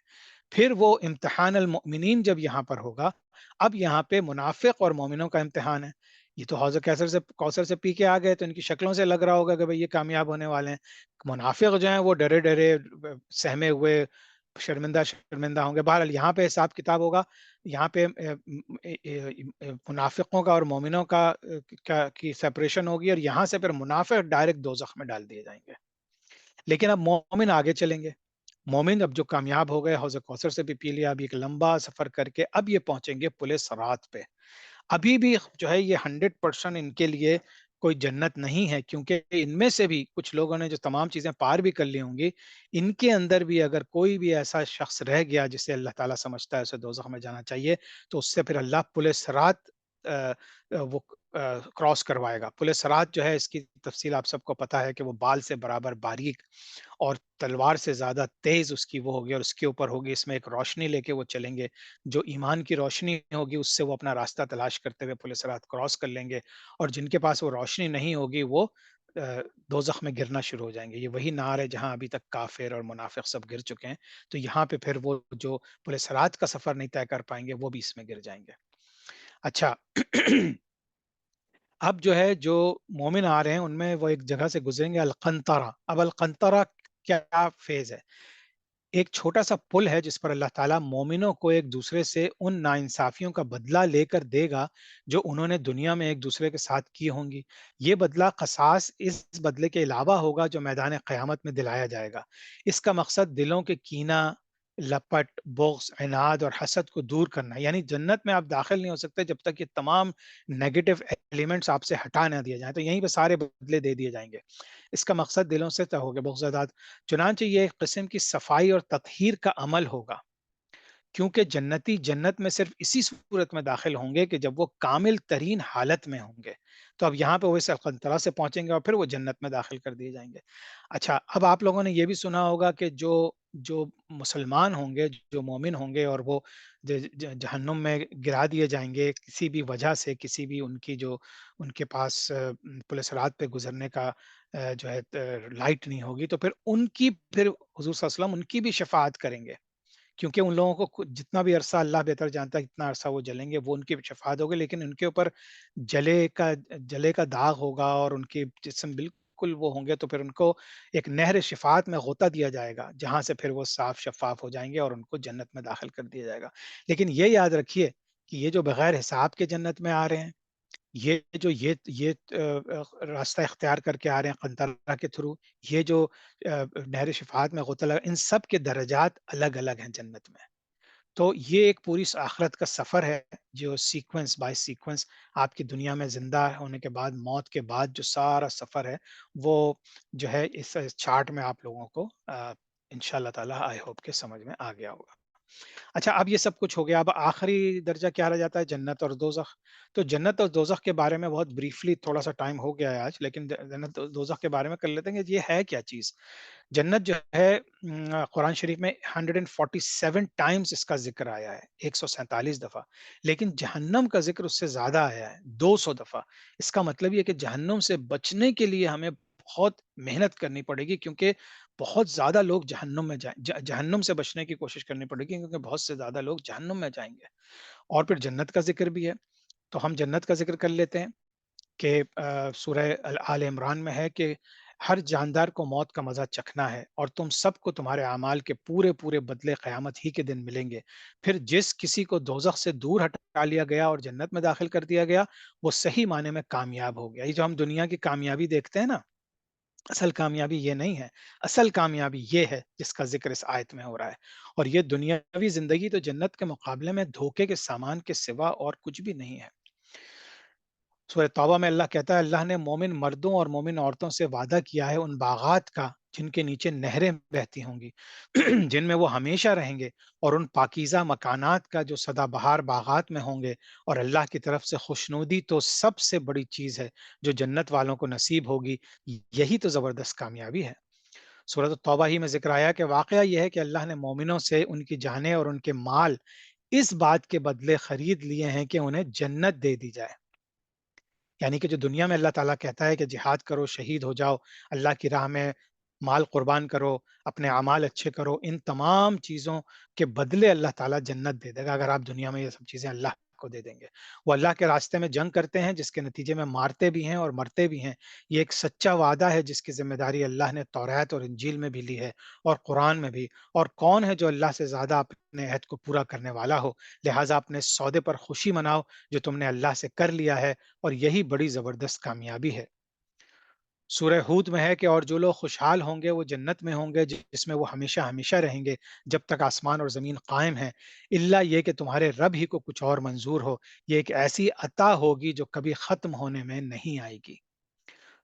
پھر وہ امتحان المؤمنین جب یہاں پر ہوگا، اب یہاں پہ منافق اور مومنوں کا امتحان ہے۔ یہ تو حوض کوثر سے پی کے آ گئے، تو ان کی شکلوں سے لگ رہا ہوگا کہ بھئی یہ کامیاب ہونے والے ہیں۔ منافق جو ہیں وہ ڈرے ڈرے، سہمے ہوئے، شرمندہ ہوں گے۔ بہرحال یہاں پہ حساب کتاب ہوگا، یہاں پہ منافقوں کا اور مومنوں کی سپریشن ہوگی، اور یہاں سے پھر منافق ڈائریکٹ دوزخ میں ڈال دیے جائیں گے۔ لیکن اب مومن آگے چلیں گے، مومن اب جو کامیاب ہو گئے، حوض کوثر سے بھی پی لیا، اب ایک لمبا سفر کر کے اب یہ پہنچیں گے پل صراط پہ۔ ابھی بھی جو ہے یہ 100% ان کے لیے کوئی جنت نہیں ہے، کیونکہ ان میں سے بھی کچھ لوگوں نے جو تمام چیزیں پار بھی کر لی ہوں گی، ان کے اندر بھی اگر کوئی بھی ایسا شخص رہ گیا جسے اللہ تعالیٰ سمجھتا ہے اسے دوزخ میں جانا چاہیے، تو اس سے پھر اللہ پل صراط وہ کراس کروائے گا۔ پل صراط جو ہے، اس کی تفصیل آپ سب کو پتا ہے کہ وہ بال سے برابر باریک اور تلوار سے زیادہ تیز اس کی وہ ہوگی، اور اس کے اوپر ہوگی، اس میں ایک روشنی لے کے وہ چلیں گے، جو ایمان کی روشنی ہوگی اس سے وہ اپنا راستہ تلاش کرتے ہوئے پل صراط کراس کر لیں گے، اور جن کے پاس وہ روشنی نہیں ہوگی وہ دوزخ میں گرنا شروع ہو جائیں گے۔ یہ وہی نار ہے جہاں ابھی تک کافر اور منافق سب گر چکے ہیں، تو یہاں پہ پھر وہ جو پل صراط کا سفر نہیں طے کر پائیں گے وہ بھی اس میں گر جائیں گے۔ اچھا اب جو ہے جو مومن آ رہے ہیں ان میں وہ ایک جگہ سے گزریں گے القنطرہ. اب القنطرہ کیا فیز ہے؟ ایک چھوٹا سا پل ہے جس پر اللہ تعالیٰ مومنوں کو ایک دوسرے سے ان ناانصافیوں کا بدلہ لے کر دے گا جو انہوں نے دنیا میں ایک دوسرے کے ساتھ کی ہوں گی. یہ بدلہ قصاص اس بدلے کے علاوہ ہوگا جو میدان قیامت میں دلایا جائے گا. اس کا مقصد دلوں کے کینہ، لپٹ، بغض، عناد اور حسد کو دور کرنا ہے. یعنی جنت میں آپ داخل نہیں ہو سکتے جب تک یہ تمام نیگیٹو ایلیمنٹس آپ سے ہٹا نہ دیے جائیں. تو یہیں پہ سارے بدلے دے دیے جائیں گے. اس کا مقصد دلوں سے طے ہوگا بغض. چنانچہ یہ ایک قسم کی صفائی اور تطہیر کا عمل ہوگا، کیونکہ جنتی جنت میں صرف اسی صورت میں داخل ہوں گے کہ جب وہ کامل ترین حالت میں ہوں گے. تو اب یہاں پہ وہ اس القنطرہ سے پہنچیں گے اور پھر وہ جنت میں داخل کر دیے جائیں گے. اچھا، اب آپ لوگوں نے یہ بھی سنا ہوگا کہ جو مسلمان ہوں گے، جو مومن ہوں گے اور وہ جہنم میں گرا دیے جائیں گے کسی بھی وجہ سے، کسی بھی ان کی جو ان کے پاس پولیس رات پہ گزرنے کا جو ہے لائٹ نہیں ہوگی، تو پھر حضور صلی اللہ علیہ وسلم ان کی بھی شفاعت کریں گے. کیونکہ ان لوگوں کو جتنا بھی عرصہ اللہ بہتر جانتا ہے کتنا عرصہ وہ جلیں گے، وہ ان کی شفاعت ہوگی، لیکن ان کے اوپر جلے کا جلے کا داغ ہوگا اور ان کے جسم بالکل وہ ہوں گے. تو پھر ان کو ایک نہر شفاعت میں غوطہ دیا جائے گا جہاں سے پھر وہ صاف شفاف ہو جائیں گے اور ان کو جنت میں داخل کر دیا جائے گا. لیکن یہ یاد رکھیے کہ یہ جو بغیر حساب کے جنت میں آ رہے ہیں، یہ جو راستہ اختیار کر کے آ رہے ہیں قنطرہ کے تھرو، یہ جو نہر شفاعت میں غوطہ لگا، ان سب کے درجات الگ الگ ہیں جنت میں. تو یہ ایک پوری آخرت کا سفر ہے جو سیکوینس بائی سیکوینس آپ کی دنیا میں زندہ ہونے کے بعد، موت کے بعد جو سارا سفر ہے وہ جو ہے اس چارٹ میں آپ لوگوں کو ان شاء اللہ تعالیٰ آئی ہوپ کے سمجھ میں آ گیا ہوگا. اچھا، اب یہ سب کچھ ہو گیا. اب آخری درجہ کیا رہ جاتا ہے؟ جنت اور دوزخ. تو جنت اور دوزخ کے بارے میں بہت بریفلی تھوڑا سا ٹائم ہو گیا ہے آج، لیکن جنت اور دوزخ کے بارے میں کر لیتے ہیں کہ یہ ہے کیا چیز. جنت جو ہے قرآن شریف میں 147 ٹائمز اس کا ذکر آیا ہے، 147 دفعہ. لیکن جہنم کا ذکر اس سے زیادہ آیا ہے، 200 دفعہ. اس کا مطلب یہ کہ جہنم سے بچنے کے لیے ہمیں بہت محنت کرنی پڑے گی، کیونکہ بہت زیادہ لوگ جہنم میں جائیں. جہنم سے بچنے کی کوشش کرنی پڑے گی کیونکہ بہت سے زیادہ لوگ جہنم میں جائیں گے. اور پھر جنت کا ذکر بھی ہے. تو ہم جنت کا ذکر کر لیتے ہیں کہ سورہ آل عمران میں ہے کہ ہر جاندار کو موت کا مزہ چکھنا ہے اور تم سب کو تمہارے اعمال کے پورے پورے بدلے قیامت ہی کے دن ملیں گے. پھر جس کسی کو دوزخ سے دور ہٹا لیا گیا اور جنت میں داخل کر دیا گیا، وہ صحیح معنی میں کامیاب ہو گیا. یہ جو ہم دنیا کی کامیابی دیکھتے ہیں نا، اصل کامیابی یہ نہیں ہے. اصل کامیابی یہ ہے جس کا ذکر اس آیت میں ہو رہا ہے. اور یہ دنیاوی زندگی تو جنت کے مقابلے میں دھوکے کے سامان کے سوا اور کچھ بھی نہیں ہے. سورہ توبہ میں اللہ کہتا ہے، اللہ نے مومن مردوں اور مومن عورتوں سے وعدہ کیا ہے ان باغات کا جن کے نیچے نہریں بہتی ہوں گی جن میں وہ ہمیشہ رہیں گے، اور ان پاکیزہ مکانات کا جو سدا بہار باغات میں ہوں گے. اور اللہ کی طرف سے خوشنودی تو سب سے بڑی چیز ہے جو جنت والوں کو نصیب ہوگی. یہی تو زبردست کامیابی ہے. سورۃ التوبہ ہی میں ذکر آیا کہ واقعہ یہ ہے کہ اللہ نے مومنوں سے ان کی جانیں اور ان کے مال اس بات کے بدلے خرید لیے ہیں کہ انہیں جنت دے دی جائے. یعنی کہ جو دنیا میں اللہ تعالیٰ کہتا ہے کہ جہاد کرو، شہید ہو جاؤ، اللہ کی راہ میں مال قربان کرو، اپنے اعمال اچھے کرو، ان تمام چیزوں کے بدلے اللہ تعالیٰ جنت دے دے گا اگر آپ دنیا میں یہ سب چیزیں اللہ کو دے دیں گے. وہ اللہ کے راستے میں جنگ کرتے ہیں جس کے نتیجے میں مارتے بھی ہیں اور مرتے بھی ہیں. یہ ایک سچا وعدہ ہے جس کی ذمہ داری اللہ نے تورات اور انجیل میں بھی لی ہے اور قرآن میں بھی. اور کون ہے جو اللہ سے زیادہ اپنے عہد کو پورا کرنے والا ہو؟ لہٰذا اپنے سودے پر خوشی مناؤ جو تم نے اللہ سے کر لیا ہے، اور یہی بڑی زبردست کامیابی ہے. سورہ ہود میں ہے کہ اور جو لوگ خوشحال ہوں گے وہ جنت میں ہوں گے جس میں وہ ہمیشہ ہمیشہ رہیں گے جب تک آسمان اور زمین قائم ہیں، الا یہ کہ تمہارے رب ہی کو کچھ اور منظور ہو. یہ ایک ایسی عطا ہوگی جو کبھی ختم ہونے میں نہیں آئے گی.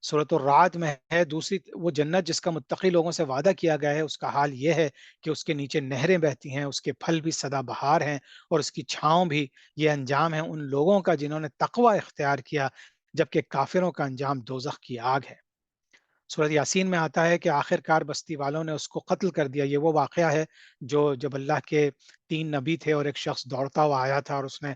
سورۃ الرعد میں ہے دوسری وہ جنت جس کا متقی لوگوں سے وعدہ کیا گیا ہے، اس کا حال یہ ہے کہ اس کے نیچے نہریں بہتی ہیں، اس کے پھل بھی سدا بہار ہیں اور اس کی چھاؤں بھی. یہ انجام ہے ان لوگوں کا جنہوں نے تقوی اختیار کیا، جبکہ کافروں کا انجام دوزخ کی آگ ہے. سورۃ یاسین میں آتا ہے کہ آخر کار بستی والوں نے اس کو قتل کر دیا. یہ وہ واقعہ ہے جو جب اللہ کے 3 نبی تھے اور ایک شخص دوڑتا ہوا آیا تھا اور اس نے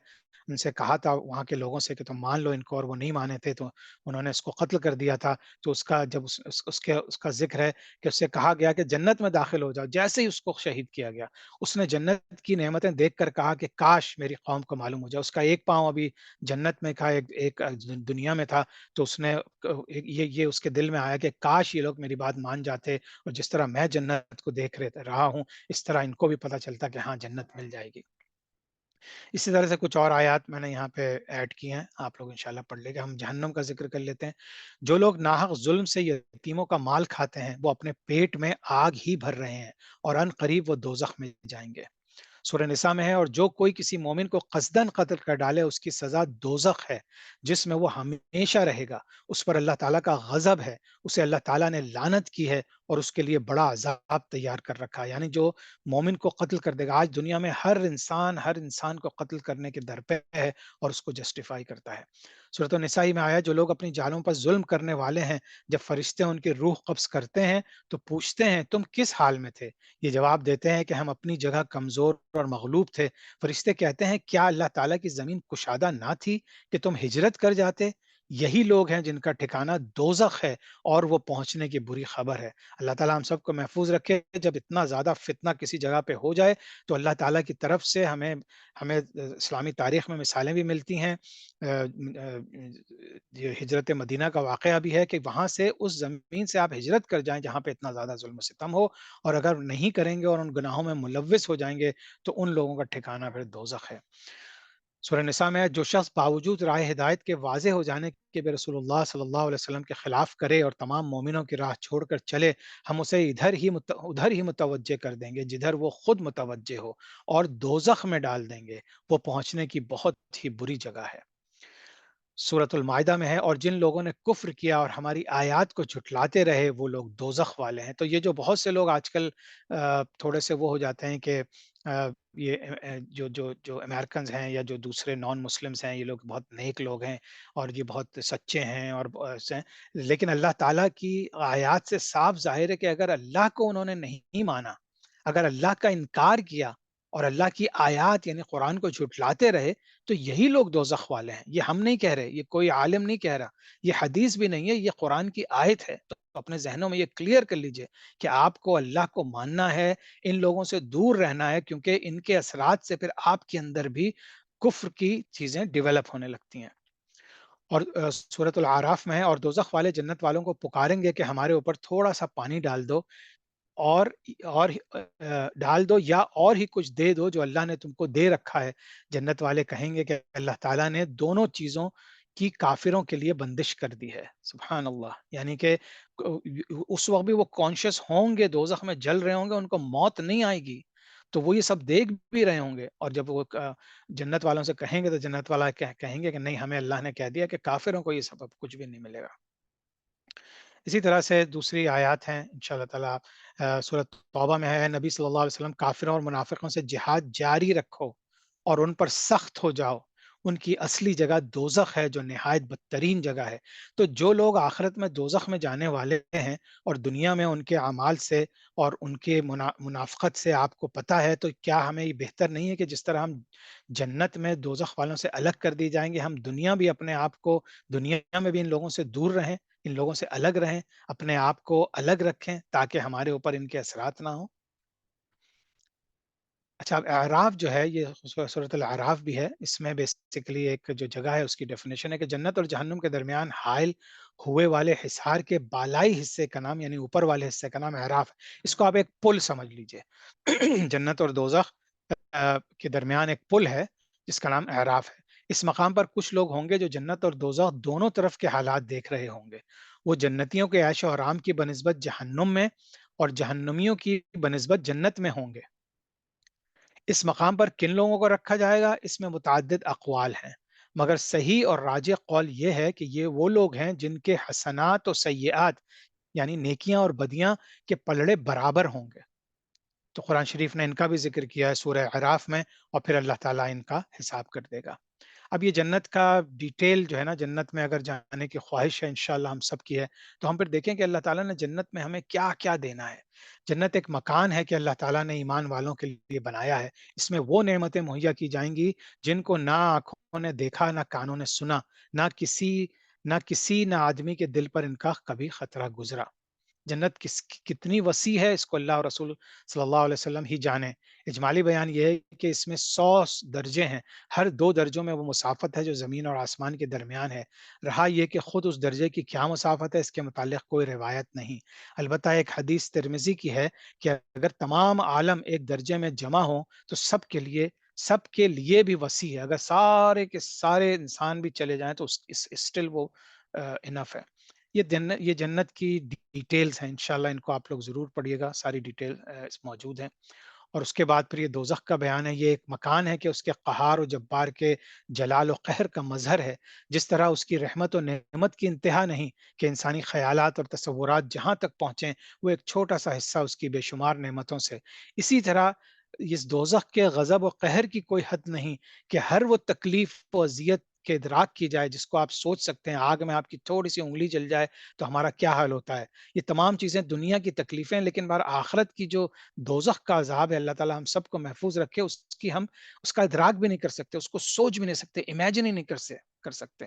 ان سے کہا تھا وہاں کے لوگوں سے کہ تم مان لو ان کو، اور وہ نہیں مانے تھے تو انہوں نے اس کو قتل کر دیا تھا۔ تو اس کا جب اس کا ذکر ہے کہ اس سے کہا گیا کہ جنت میں داخل ہو جاؤ، جیسے ہی اس کو شہید کیا گیا اس نے جنت کی نعمتیں دیکھ کر کہا کہ کاش میری قوم کو معلوم ہو جائے۔ اس کا ایک پاؤں ابھی جنت میں تھا، ایک دنیا میں تھا، تو اس نے یہ اس کے دل میں آیا کہ کاش یہ لوگ میری بات مان جاتے، اور جس طرح میں جنت کو دیکھ رہا ہوں اس طرح ان کو بھی پتہ چلتا کہ ہاں جنت مل جائے گی۔ اسی طرح سے کچھ اور آیات میں نے یہاں پہ ایڈ کی ہیں، آپ لوگ انشاءاللہ پڑھ لیں گے۔ ہم جہنم کا ذکر کر لیتے ہیں۔ جو لوگ ناحق ظلم سے یتیموں کا مال کھاتے ہیں وہ اپنے پیٹ میں آگ ہی بھر رہے ہیں، اور ان قریب وہ دوزخ میں جائیں گے۔ سورہ نساء میں ہے، اور جو کوئی کسی مومن کو قصدن قتل کر ڈالے اس کی سزا دوزخ ہے جس میں وہ ہمیشہ رہے گا، اس پر اللہ تعالیٰ کا غضب ہے، اسے اللہ تعالیٰ نے لعنت کی ہے اور اس کے لیے بڑا عذاب تیار کر رکھا ہے۔ یعنی جو مومن کو قتل کر دے گا، آج دنیا میں ہر انسان کو قتل کرنے کے در پہ ہے اور اس کو جسٹیفائی کرتا ہے۔ سورۃ النساء میں آیا جو لوگ اپنی جانوں پر ظلم کرنے والے ہیں، جب فرشتے ان کی روح قبض کرتے ہیں تو پوچھتے ہیں تم کس حال میں تھے؟ یہ جواب دیتے ہیں کہ ہم اپنی جگہ کمزور اور مغلوب تھے۔ فرشتے کہتے ہیں کیا اللہ تعالیٰ کی زمین کشادہ نہ تھی کہ تم ہجرت کر جاتے؟ یہی لوگ ہیں جن کا ٹھکانہ دوزخ ہے اور وہ پہنچنے کی بری خبر ہے۔ اللہ تعالیٰ ہم سب کو محفوظ رکھے۔ جب اتنا زیادہ فتنہ کسی جگہ پہ ہو جائے تو اللہ تعالیٰ کی طرف سے ہمیں اسلامی تاریخ میں مثالیں بھی ملتی ہیں۔ یہ ہجرت مدینہ کا واقعہ بھی ہے کہ وہاں سے اس زمین سے آپ ہجرت کر جائیں جہاں پہ اتنا زیادہ ظلم و ستم ہو، اور اگر نہیں کریں گے اور ان گناہوں میں ملوث ہو جائیں گے تو ان لوگوں کا ٹھکانہ پھر دوزخ ہے۔ سورہ نساء میں ہے جو شخص باوجود راہ ہدایت کے واضح ہو جانے کے بھی رسول اللہ صلی اللہ علیہ وسلم کے خلاف کرے اور تمام مومنوں کی راہ چھوڑ کر چلے، ہم اسے ادھر ہی متوجہ کر دیں گے جدھر وہ خود متوجہ ہو، اور دوزخ میں ڈال دیں گے، وہ پہنچنے کی بہت ہی بری جگہ ہے۔ سورۃ المائدہ میں ہے اور جن لوگوں نے کفر کیا اور ہماری آیات کو جھٹلاتے رہے وہ لوگ دوزخ والے ہیں۔ تو یہ جو بہت سے لوگ آج کل تھوڑے سے وہ ہو جاتے ہیں کہ یہ جو امریکنز ہیں یا جو دوسرے نان مسلمز ہیں، یہ لوگ بہت نیک لوگ ہیں اور یہ بہت سچے ہیں اور ایسے ہیں، لیکن اللہ تعالیٰ کی آیات سے صاف ظاہر ہے کہ اگر اللہ کو انہوں نے نہیں مانا، اگر اللہ کا انکار کیا اور اللہ کی آیات یعنی قرآن کو جھٹلاتے رہے، تو یہی لوگ دوزخ والے ہیں۔ یہ ہم نہیں کہہ رہے، یہ کوئی عالم نہیں کہہ رہا، یہ حدیث بھی نہیں ہے، یہ قرآن کی آیت ہے۔ تو اپنے ذہنوں میں یہ کلیئر کر لیجئے کہ آپ کو اللہ کو ماننا ہے، ان لوگوں سے دور رہنا ہے، کیونکہ ان کے اثرات سے پھر آپ کے اندر بھی کفر کی چیزیں ڈیولپ ہونے لگتی ہیں۔ اور سورۃ الاعراف میں ہے اور دوزخ والے جنت والوں کو پکاریں گے کہ ہمارے اوپر تھوڑا سا پانی ڈال دو، اور اور ڈال دو یا اور ہی کچھ دے دو جو اللہ نے تم کو دے رکھا ہے۔ جنت والے کہیں گے کہ اللہ تعالیٰ نے دونوں چیزوں کی کافروں کے لیے بندش کر دی ہے۔ سبحان اللہ، یعنی کہ اس وقت بھی وہ کانشیس ہوں گے، دوزخ میں جل رہے ہوں گے، ان کو موت نہیں آئے گی، تو وہ یہ سب دیکھ بھی رہے ہوں گے، اور جب وہ جنت والوں سے کہیں گے تو جنت والا کہیں گے کہ نہیں، ہمیں اللہ نے کہہ دیا کہ کافروں کو یہ سب کچھ بھی نہیں ملے گا۔ اسی طرح سے دوسری آیات ہیں انشاءاللہ تعالیٰ سورۃ توبہ میں ہے نبی صلی اللہ علیہ وسلم کافروں اور منافقوں سے جہاد جاری رکھو اور ان پر سخت ہو جاؤ، ان کی اصلی جگہ دوزخ ہے جو نہایت بدترین جگہ ہے۔ تو جو لوگ آخرت میں دوزخ میں جانے والے ہیں اور دنیا میں ان کے اعمال سے اور ان کے منافقت سے آپ کو پتہ ہے، تو کیا ہمیں یہ بہتر نہیں ہے کہ جس طرح ہم جنت میں دوزخ والوں سے الگ کر دی جائیں گے، ہم دنیا بھی اپنے آپ کو دنیا میں بھی ان لوگوں سے دور رہیں، ان لوگوں سے الگ رہیں، اپنے آپ کو الگ رکھیں تاکہ ہمارے اوپر ان کے اثرات نہ ہوں۔ اچھا، اب اعراف جو ہے یہ صورت الاعراف بھی ہے، اس میں بیسیکلی ایک جو جگہ ہے اس کی ڈیفینیشن ہے کہ جنت اور جہنم کے درمیان حائل ہوئے والے حصار کے بالائی حصے کا نام یعنی اوپر والے حصے کا نام اعراف ہے۔ اس کو آپ ایک پل سمجھ لیجئے جنت اور دوزخ کے درمیان ایک پل ہے جس کا نام اعراف ہے۔ اس مقام پر کچھ لوگ ہوں گے جو جنت اور دوزخ دونوں طرف کے حالات دیکھ رہے ہوں گے۔ وہ جنتیوں کے عیش و آرام کی بنسبت جہنم میں اور جہنمیوں کی بنسبت جنت میں ہوں گے۔ اس مقام پر کن لوگوں کو رکھا جائے گا، اس میں متعدد اقوال ہیں، مگر صحیح اور راجح قول یہ ہے کہ یہ وہ لوگ ہیں جن کے حسنات و سیئات یعنی نیکیاں اور بدیاں کے پلڑے برابر ہوں گے۔ تو قرآن شریف نے ان کا بھی ذکر کیا ہے سورہ اعراف میں، اور پھر اللہ تعالیٰ ان کا حساب کر دے گا۔ اب یہ جنت کا ڈیٹیل جو ہے نا، جنت میں اگر جانے کی خواہش ہے انشاءاللہ ہم سب کی ہے، تو ہم پھر دیکھیں کہ اللہ تعالیٰ نے جنت میں ہمیں کیا-کیا دینا ہے۔ جنت ایک مکان ہے کہ اللہ تعالیٰ نے ایمان والوں کے لیے بنایا ہے۔ اس میں وہ نعمتیں مہیا کی جائیں گی جن کو نہ آنکھوں نے دیکھا، نہ کانوں نے سنا، نہ کسی آدمی کے دل پر ان کا کبھی خطرہ گزرا۔ جنت کتنی وسیع ہے، اس کو اللہ اور رسول صلی اللہ علیہ وسلم ہی جانے۔ اجمالی بیان یہ ہے کہ اس میں 100 درجے ہیں، ہر 2 درجوں میں وہ مسافت ہے جو زمین اور آسمان کے درمیان ہے۔ رہا یہ کہ خود اس درجے کی کیا مسافت ہے، اس کے متعلق کوئی روایت نہیں۔ البتہ ایک حدیث ترمذی کی ہے کہ اگر تمام عالم ایک درجے میں جمع ہوں تو سب کے لیے بھی وسیع ہے۔ اگر سارے کے سارے انسان بھی چلے جائیں تو اسٹل وہ انف ہے۔ یہ جنت کی ڈیٹیلز ہیں، انشاءاللہ ان کو آپ لوگ ضرور پڑھیے گا، ساری ڈیٹیل موجود ہیں۔ اور اس کے بعد پھر یہ دوزخ کا بیان ہے۔ یہ ایک مکان ہے کہ اس کے قہار و جبار کے جلال و قہر کا مظہر ہے۔ جس طرح اس کی رحمت و نعمت کی انتہا نہیں کہ انسانی خیالات اور تصورات جہاں تک پہنچیں وہ ایک چھوٹا سا حصہ اس کی بے شمار نعمتوں سے، اسی طرح اس دوزخ کے غضب و قہر کی کوئی حد نہیں کہ ہر وہ تکلیف و اذیت کے ادراک کی جائے جس کو آپ سوچ سکتے ہیں۔ آگ میں آپ کی تھوڑی سی انگلی جل جائے تو ہمارا کیا حال ہوتا ہے۔ یہ تمام چیزیں دنیا کی تکلیفیں، لیکن بار آخرت کی جو دوزخ کا عذاب ہے، اللہ تعالی ہم سب کو محفوظ رکھے، ہم اس کا ادراک بھی نہیں کر سکتے، اس کو سوچ بھی نہیں سکتے، امیجن ہی نہیں کر سکتے۔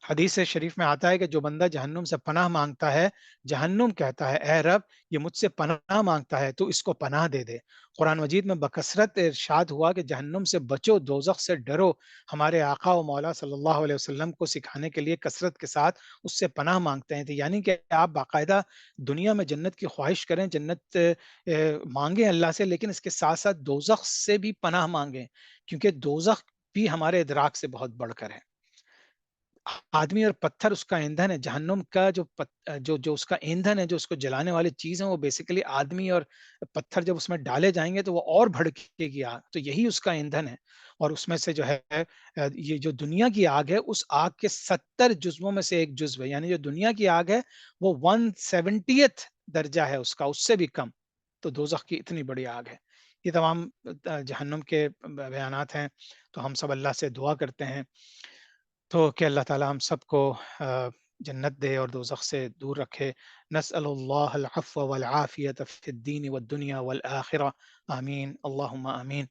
حدیث شریف میں آتا ہے کہ جو بندہ جہنم سے پناہ مانگتا ہے، جہنم کہتا ہے اے رب یہ مجھ سے پناہ مانگتا ہے تو اس کو پناہ دے دے۔ قرآن مجید میں بکثرت ارشاد ہوا کہ جہنم سے بچو، دوزخ سے ڈرو۔ ہمارے آقا و مولا صلی اللہ علیہ وسلم کو سکھانے کے لیے کثرت کے ساتھ اس سے پناہ مانگتے ہیں، تو یعنی کہ آپ باقاعدہ دنیا میں جنت کی خواہش کریں، جنت مانگیں اللہ سے، لیکن اس کے ساتھ ساتھ دوزخ سے بھی پناہ مانگیں، کیونکہ دوزخ بھی ہمارے ادراک سے بہت بڑھ کر ہے۔ آدمی اور پتھر اس کا ایندھن ہے، جہنم کا جو اس کا ایندھن ہے، جو اس کو جلانے والی چیز ہے، وہ بیسیکلی آدمی اور پتھر جب اس میں ڈالے جائیں گے تو وہ اور بھڑکے گی آگ، تو یہی اس کا ایندھن ہے۔ اور اس میں سے جو ہے یہ جو دنیا کی آگ ہے، اس آگ کے 70 جزووں میں سے ایک جزو ہے، یعنی جو دنیا کی آگ ہے وہ 170th درجہ ہے اس کا، اس سے بھی کم، تو دوزخ کی اتنی بڑی آگ ہے۔ یہ تمام جہنم کے بیانات ہیں، تو ہم سب اللہ سے دعا کرتے ہیں تو کہ اللہ تعالی ہم سب کو جنت دے اور دوزخ سے دور رکھے۔ نسأل اللہ العفو والعافیت فی الدین والدنیا والآخرہ، آمین اللہم آمین۔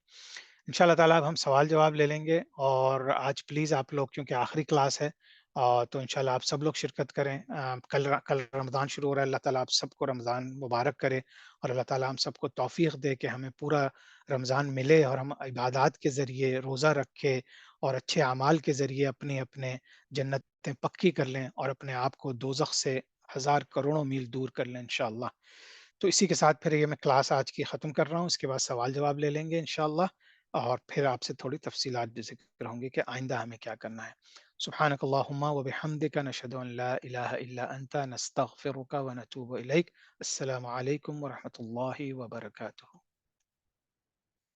انشاءاللہ تعالیٰ اب ہم سوال جواب لے لیں گے، اور آج پلیز آپ لوگ کیونکہ آخری کلاس ہے تو انشاءاللہ آپ سب لوگ شرکت کریں۔ کل رمضان شروع ہو رہا ہے، اللہ تعالیٰ آپ سب کو رمضان مبارک کرے، اور اللہ تعالیٰ ہم سب کو توفیق دے کہ ہمیں پورا رمضان ملے اور ہم عبادات کے ذریعے روزہ رکھے اور اچھے اعمال کے ذریعے اپنے اپنے جنتیں پکی کر لیں اور اپنے آپ کو دوزخ سے ہزار کروڑوں میل دور کر لیں انشاءاللہ۔ تو اسی کے ساتھ پھر یہ میں کلاس آج کی ختم کر رہا ہوں، اس کے بعد سوال جواب لے لیں گے انشاءاللہ، اور پھر آپ سے تھوڑی تفصیلات بھی ذکر ہوں گی کہ آئندہ ہمیں کیا کرنا ہے۔ سبحانک اللہم و بحمدک، نشہد ان لا الہ الا انت، نستغفرک و نتوب الیک۔ السلام علیکم ورحمۃ اللہ وبرکاتہ۔